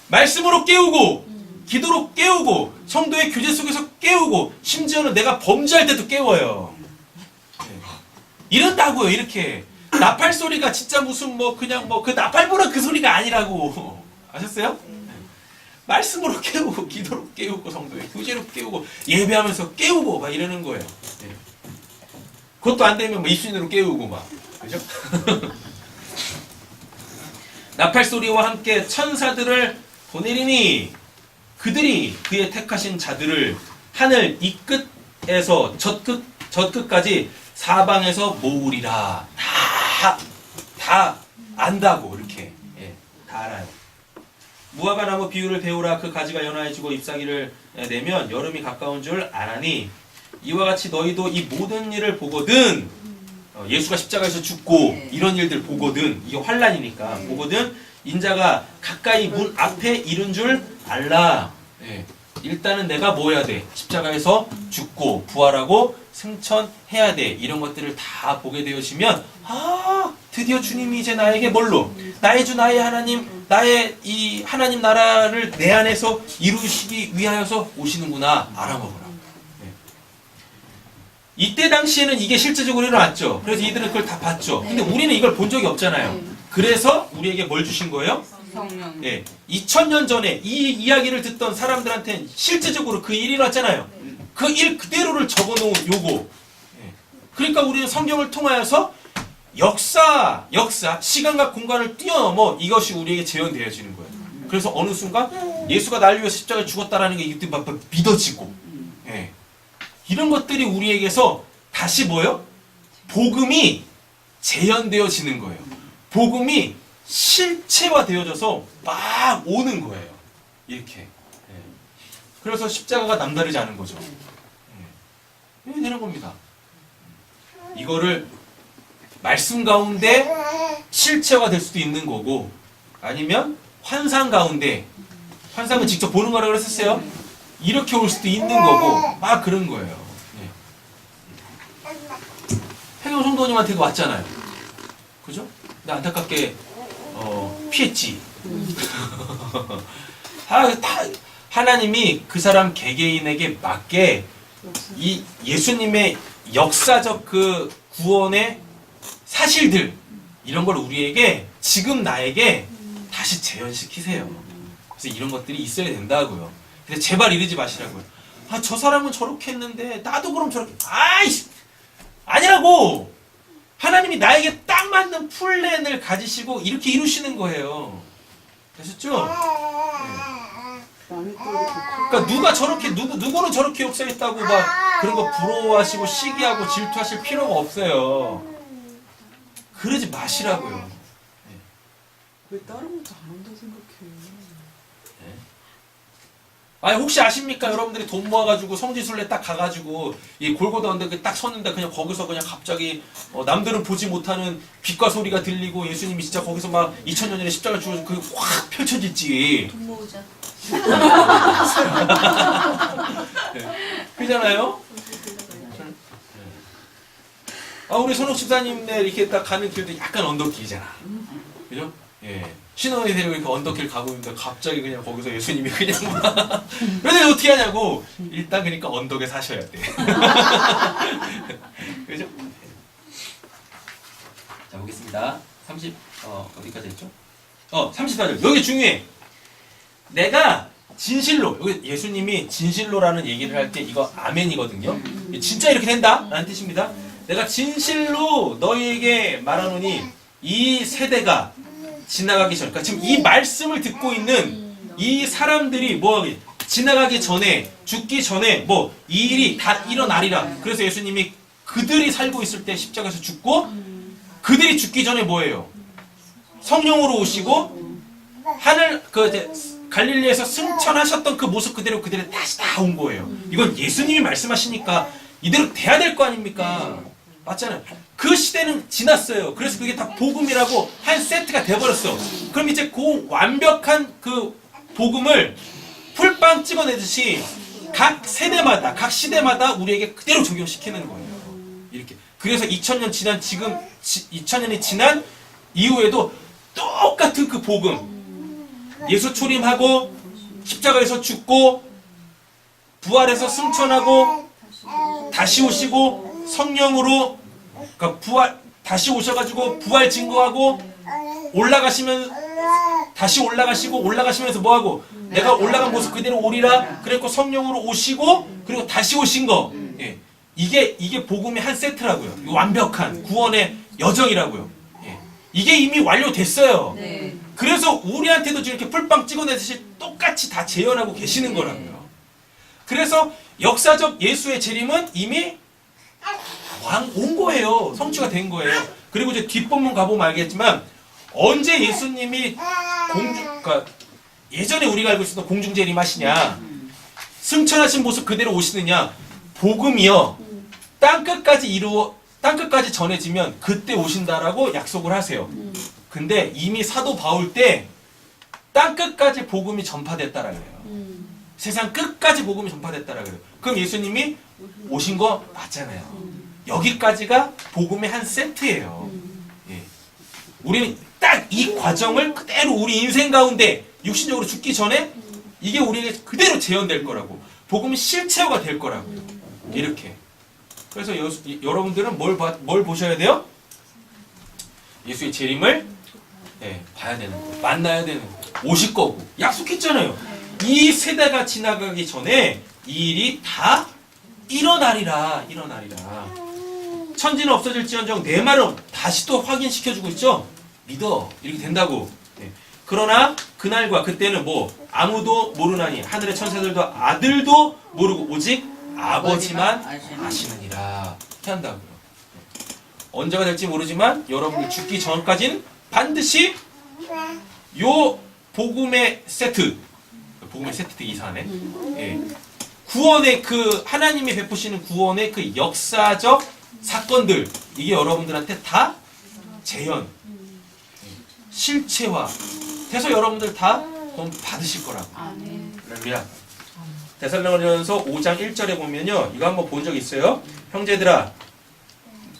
A: 말씀으로 깨우고 기도로 깨우고 성도의 교제 속에서 깨우고 심지어는 내가 범죄할 때도 깨워요. 이런다고요. 이렇게 나팔 소리가 진짜 무슨 뭐 그냥 뭐 그 나팔 부는 그 소리가 아니라고. 아셨어요? 말씀으로 깨우고 기도로 깨우고 성도의 교제로 깨우고 예배하면서 깨우고 막 이러는 거예요. 그것도 안 되면 뭐 입신으로 깨우고 막. 그죠? 나팔 소리와 함께 천사들을 보내리니 그들이 그의 택하신 자들을 하늘 이 끝에서 저 끝까지 사방에서 모으리라. 다 안다고 이렇게. 다 알아요. 무화과 나무 비유를 배우라. 그 가지가 연화해지고 잎사귀를 내면 여름이 가까운 줄 아나니 이와 같이 너희도 이 모든 일을 보거든. 예수가 십자가에서 죽고 이런 일들 보거든. 이게 환란이니까 보거든. 인자가 가까이 문 앞에 이른 줄 알라. 일단은 내가 뭐 해야 돼? 십자가에서 죽고 부활하고 승천해야 돼. 이런 것들을 다 보게 되어지면 드디어 주님이 이제 나에게 뭘로? 나의 주 나의 하나님, 나의 이 하나님 나라를 내 안에서 이루시기 위하여서 오시는구나. 알아먹으라. 이때 당시에는 이게 실제적으로 일어났죠. 그래서 이들은 그걸 다 봤죠. 근데 우리는 이걸 본 적이 없잖아요. 그래서 우리에게 뭘 주신 거예요?
D: 성령.
A: 2000년 전에 이 이야기를 듣던 사람들한테는 실제적으로 그 일이 일어났잖아요. 그 일 그대로를 적어놓은 요거. 그러니까 우리는 성경을 통하여서 역사, 시간과 공간을 뛰어넘어 이것이 우리에게 재현되어지는 거예요. 그래서 어느 순간 예수가 나를 위해서 십자가에 죽었다라는 게 이때 막 믿어지고. 이런 것들이 우리에게서 다시 뭐요? 복음이 재현되어지는 거예요. 복음이 실체화되어져서 막 오는 거예요. 이렇게. 예. 그래서 십자가가 남다르지 않은 거죠. 예. 이게 되는 겁니다. 이거를 말씀 가운데 실체화될 수도 있는 거고, 아니면 환상 가운데, 환상은 직접 보는 거라고 그랬었어요. 이렇게 올 수도 있는 거고, 막 그런 거예요. 예. 해경 성도님한테도 왔잖아요. 그죠? 근데 안타깝게 피했지. 하나님이 그 사람 개개인에게 맞게 이 예수님의 역사적 그 구원의 사실들, 이런 걸 우리에게, 지금 나에게 다시 재현시키세요. 그래서 이런 것들이 있어야 된다고요. 근데 제발 이러지 마시라고요. 아, 저 사람은 저렇게 했는데 나도 그럼 저렇게. 아이씨, 아니라고. 하나님이 나에게 딱 맞는 플랜을 가지시고 이렇게 이루시는 거예요. 되셨죠?
E: 남의 거 이렇게
A: 그러니까 누가 저렇게, 누구는 저렇게 역사했다고 막 그런 거 부러워하시고 시기하고 질투하실 필요가 없어요. 그러지 마시라고요.
E: 왜 다른 것도 안 한다 생각해.
A: 아니, 혹시 아십니까? 여러분들이 돈 모아가지고 성지순례 딱 가가지고 이 골고다 언덕에 딱 섰는데 그냥 거기서 그냥 갑자기 남들은 보지 못하는 빛과 소리가 들리고 예수님이 진짜 거기서 막 2000년 전에 십자가 죽어서 그게 확 펼쳐질지.
C: 돈 모으자.
A: 그잖아요? 아, 우리 손옥 집사님네 이렇게 딱 가는 길도 약간 언덕길이잖아. 그죠? 예. 신혼이 데리고 이렇게 언덕길 가고 있는데 갑자기 그냥 거기서 예수님이 그냥 막. 근데 어떻게 하냐고. 일단 그러니까 언덕에 사셔야 돼. 그죠? 자, 보겠습니다. 30, 어디까지 했죠? 34절. 여기 중요해. 내가 진실로, 여기 예수님이 진실로라는 얘기를 할 때 이거 아멘이거든요. 진짜 이렇게 된다? 라는 뜻입니다. 내가 진실로 너희에게 말하노니 이 세대가 지나가기 전, 그러니까 지금 이 말씀을 듣고 있는 이 사람들이 뭐 지나가기 전에, 죽기 전에 뭐 이 일이 다 일어나리라. 그래서 예수님이 그들이 살고 있을 때 십자가에서 죽고, 그들이 죽기 전에 뭐예요? 성령으로 오시고 하늘 갈릴리에서 승천하셨던 그 모습 그대로 그들이 다시 다 온 거예요. 이건 예수님이 말씀하시니까 이대로 돼야 될 거 아닙니까? 맞잖아요. 그 시대는 지났어요. 그래서 그게 다 복음이라고 한 세트가 돼버렸어. 그럼 이제 그 완벽한 그 복음을 풀빵 찍어내듯이 각 세대마다, 각 시대마다 우리에게 그대로 적용시키는 거예요. 이렇게. 그래서 2000년 지난 지금, 2000년이 지난 이후에도 똑같은 그 복음. 예수 초림하고 십자가에서 죽고 부활해서 승천하고 다시 오시고 성령으로, 그러니까 다시 오셔가지고 부활 증거하고 올라가시면 다시 올라가시고 올라가시면서 뭐하고 내가 올라간 모습 그대로 오리라. 그랬고 성령으로 오시고 그리고 다시 오신 거. 예. 이게 복음의 한 세트라고요. 완벽한 구원의 여정이라고요. 예. 이게 이미 완료됐어요.
C: 네.
A: 그래서 우리한테도 지금 이렇게 풀빵 찍어내듯이 똑같이 다 재현하고 계시는 거라고요. 그래서 역사적 예수의 재림은 이미 온 거예요. 성취가 된 거예요. 그리고 이제 뒷본문 가보면 알겠지만 언제 예수님이 그러니까 예전에 우리가 알고 있었던 공중재림하시냐, 승천하신 모습 그대로 오시느냐, 복음이요 땅끝까지 전해지면 그때 오신다라고 약속을 하세요. 근데 이미 사도 바울 때 땅끝까지 복음이 전파됐다라 그래요. 세상 끝까지 복음이 전파됐다라 그래요. 그럼 예수님이 오신 거 맞잖아요. 여기까지가 복음의 한 세트예요. 예. 우리는 딱 이 과정을 그대로 우리 인생 가운데 육신적으로 죽기 전에 이게 우리에게 그대로 재현될 거라고. 복음이 실체화가 될 거라고요. 이렇게. 그래서 여러분들은 뭘 보셔야 돼요? 예수의 재림을 봐야 되는 거예요. 만나야 되는 거예요. 오실 거고. 약속했잖아요. 이 세대가 지나가기 전에 이 일이 다 일어나리라. 천지는 없어질지언정 내 말은 다시 또 확인시켜주고 있죠. 믿어. 이렇게 된다고. 그러나 그날과 그때는 뭐 아무도 모르나니 하늘의 천사들도 아들도 모르고 오직 아버지만 아시느니라. 이렇게 한다고요. 언제가 될지 모르지만 여러분이 죽기 전까지는 반드시 요 복음의 세트, 복음의 세트 되게 이상하네. 예. 구원의 그 하나님이 베푸시는 구원의 그 역사적 사건들, 이게 여러분들한테 다 재현, 실체화 돼서 여러분들 다 돈 받으실 거라고. 할렐루야. 데살로니가전서 5장 1절에 보면요, 이거 한번 본 적 있어요. 형제들아,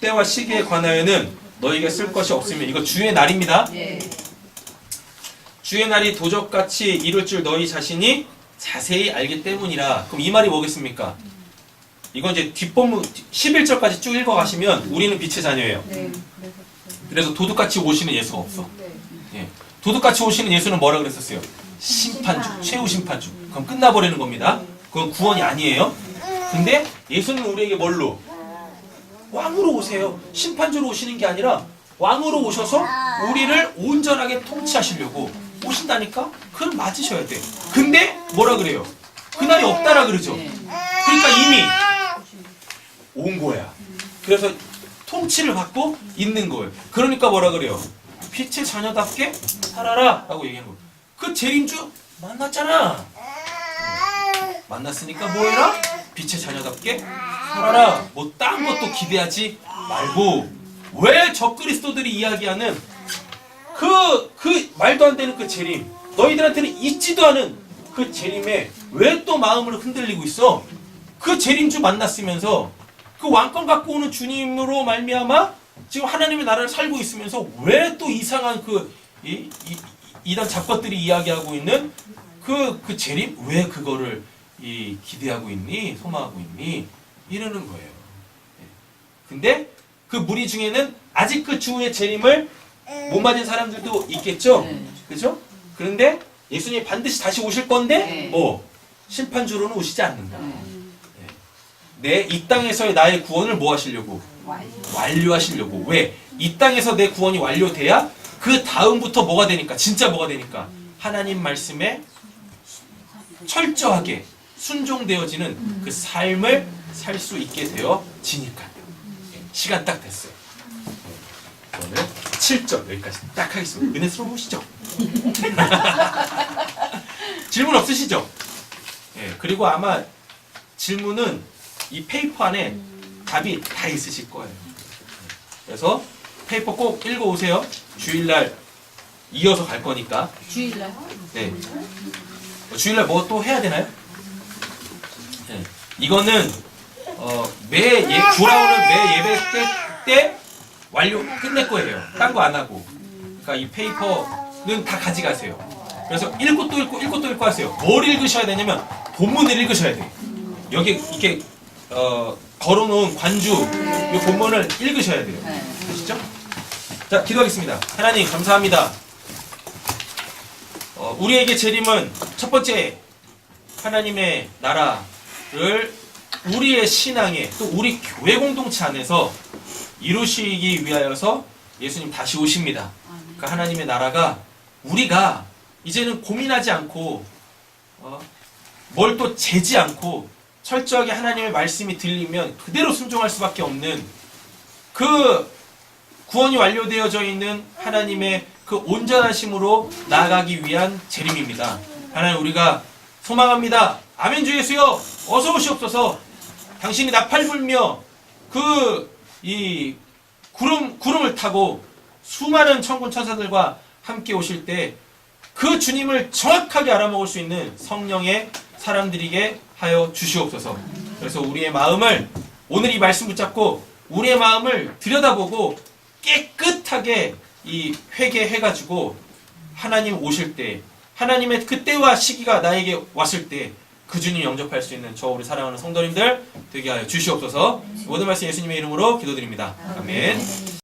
A: 때와 시기에 관하여는 너희에게 쓸 것이 없으면, 이거 주의 날입니다. 주의 날이 도적같이 이룰 줄 너희 자신이 자세히 알기 때문이라. 그럼 이 말이 뭐겠습니까? 이건 이제 뒷본문 11절까지 쭉 읽어가시면 우리는 빛의 자녀예요. 그래서 도둑같이 오시는 예수가 없어. 예. 도둑같이 오시는 예수는 뭐라 그랬었어요? 심판주, 최후 심판주. 그럼 끝나버리는 겁니다. 그건 구원이 아니에요. 근데 예수는 우리에게 뭘로? 왕으로 오세요. 심판주로 오시는 게 아니라 왕으로 오셔서 우리를 온전하게 통치하시려고 오신다니까? 그럼 맞으셔야 돼. 근데 뭐라 그래요? 그날이 없다라 그러죠. 그러니까 이미 온 거야. 그래서 통치를 받고 있는 거예요. 그러니까 뭐라 그래요? 빛의 자녀답게 살아라 라고 얘기하는 거예요. 그 재림주 만났잖아. 만났으니까 뭐 해라? 빛의 자녀답게 살아라. 뭐 딴 것도 기대하지 말고. 왜 적그리스도들이 이야기하는 그 말도 안 되는 그 재림, 너희들한테는 있지도 않은 그 재림에 왜 또 마음을 흔들리고 있어? 그 재림주 만났으면서 그 왕권 갖고 오는 주님으로 말미암아 지금 하나님의 나라를 살고 있으면서 왜 또 이상한 이단 잡것들이 이야기하고 있는 그 재림? 왜 그거를 기대하고 있니? 소망하고 있니? 이러는 거예요. 근데 그 무리 중에는 아직 그 주의 재림을 못 맞은 사람들도 있겠죠? 그죠? 그런데 예수님이 반드시 다시 오실 건데 뭐 심판주로는 오시지 않는다. 내 이 땅에서의 나의 구원을 뭐 하시려고? 완료하시려고. 왜? 이 땅에서 내 구원이 완료돼야 그 다음부터 뭐가 되니까? 진짜 뭐가 되니까? 하나님 말씀에 철저하게 순종되어지는 그 삶을 살 수 있게 되어지니까요. 시간 딱 됐어요. 오늘 7절 여기까지 딱 하겠습니다. 은혜스러우시죠? 질문 없으시죠? 예, 그리고 아마 질문은 이 페이퍼 안에 답이 다 있으실 거예요. 그래서 페이퍼 꼭 읽어오세요. 주일날 이어서 갈 거니까.
C: 주일날.
A: 네. 주일날 뭐 또 해야 되나요? 네. 이거는 돌아오는 매 예배 때 완료 끝낼 거예요. 딴 거 안 하고. 그러니까 이 페이퍼는 다 가져가세요. 그래서 읽고 또 읽고 읽고 또 읽고 하세요. 뭘 읽으셔야 되냐면 본문을 읽으셔야 돼요. 여기 이렇게 걸어놓은 관주 이 본문을 읽으셔야 돼요. 아시죠? 자, 기도하겠습니다. 하나님 감사합니다. 우리에게 재림은 첫 번째 하나님의 나라를 우리의 신앙에 또 우리 교회 공동체 안에서 이루시기 위하여서 예수님 다시 오십니다. 그러니까 하나님의 나라가 우리가 이제는 고민하지 않고 뭘 또 재지 않고 철저하게 하나님의 말씀이 들리면 그대로 순종할 수밖에 없는 그 구원이 완료되어져 있는 하나님의 그 온전하심으로 나아가기 위한 재림입니다. 하나님 우리가 소망합니다. 아멘 주 예수여 어서 오시옵소서. 당신이 나팔 불며 이 구름을 타고 수많은 천군 천사들과 함께 오실 때 그 주님을 정확하게 알아먹을 수 있는 성령의 사람들이게 하여 주시옵소서. 그래서 우리의 마음을 오늘 이 말씀 붙잡고 우리의 마음을 들여다보고 깨끗하게 이 회개해가지고 하나님 오실 때 하나님의 그때와 시기가 나에게 왔을 때 그 주님 영접할 수 있는 저 우리 사랑하는 성도님들 되게 하여 주시옵소서. 모든 말씀 예수님의 이름으로 기도드립니다. 아멘.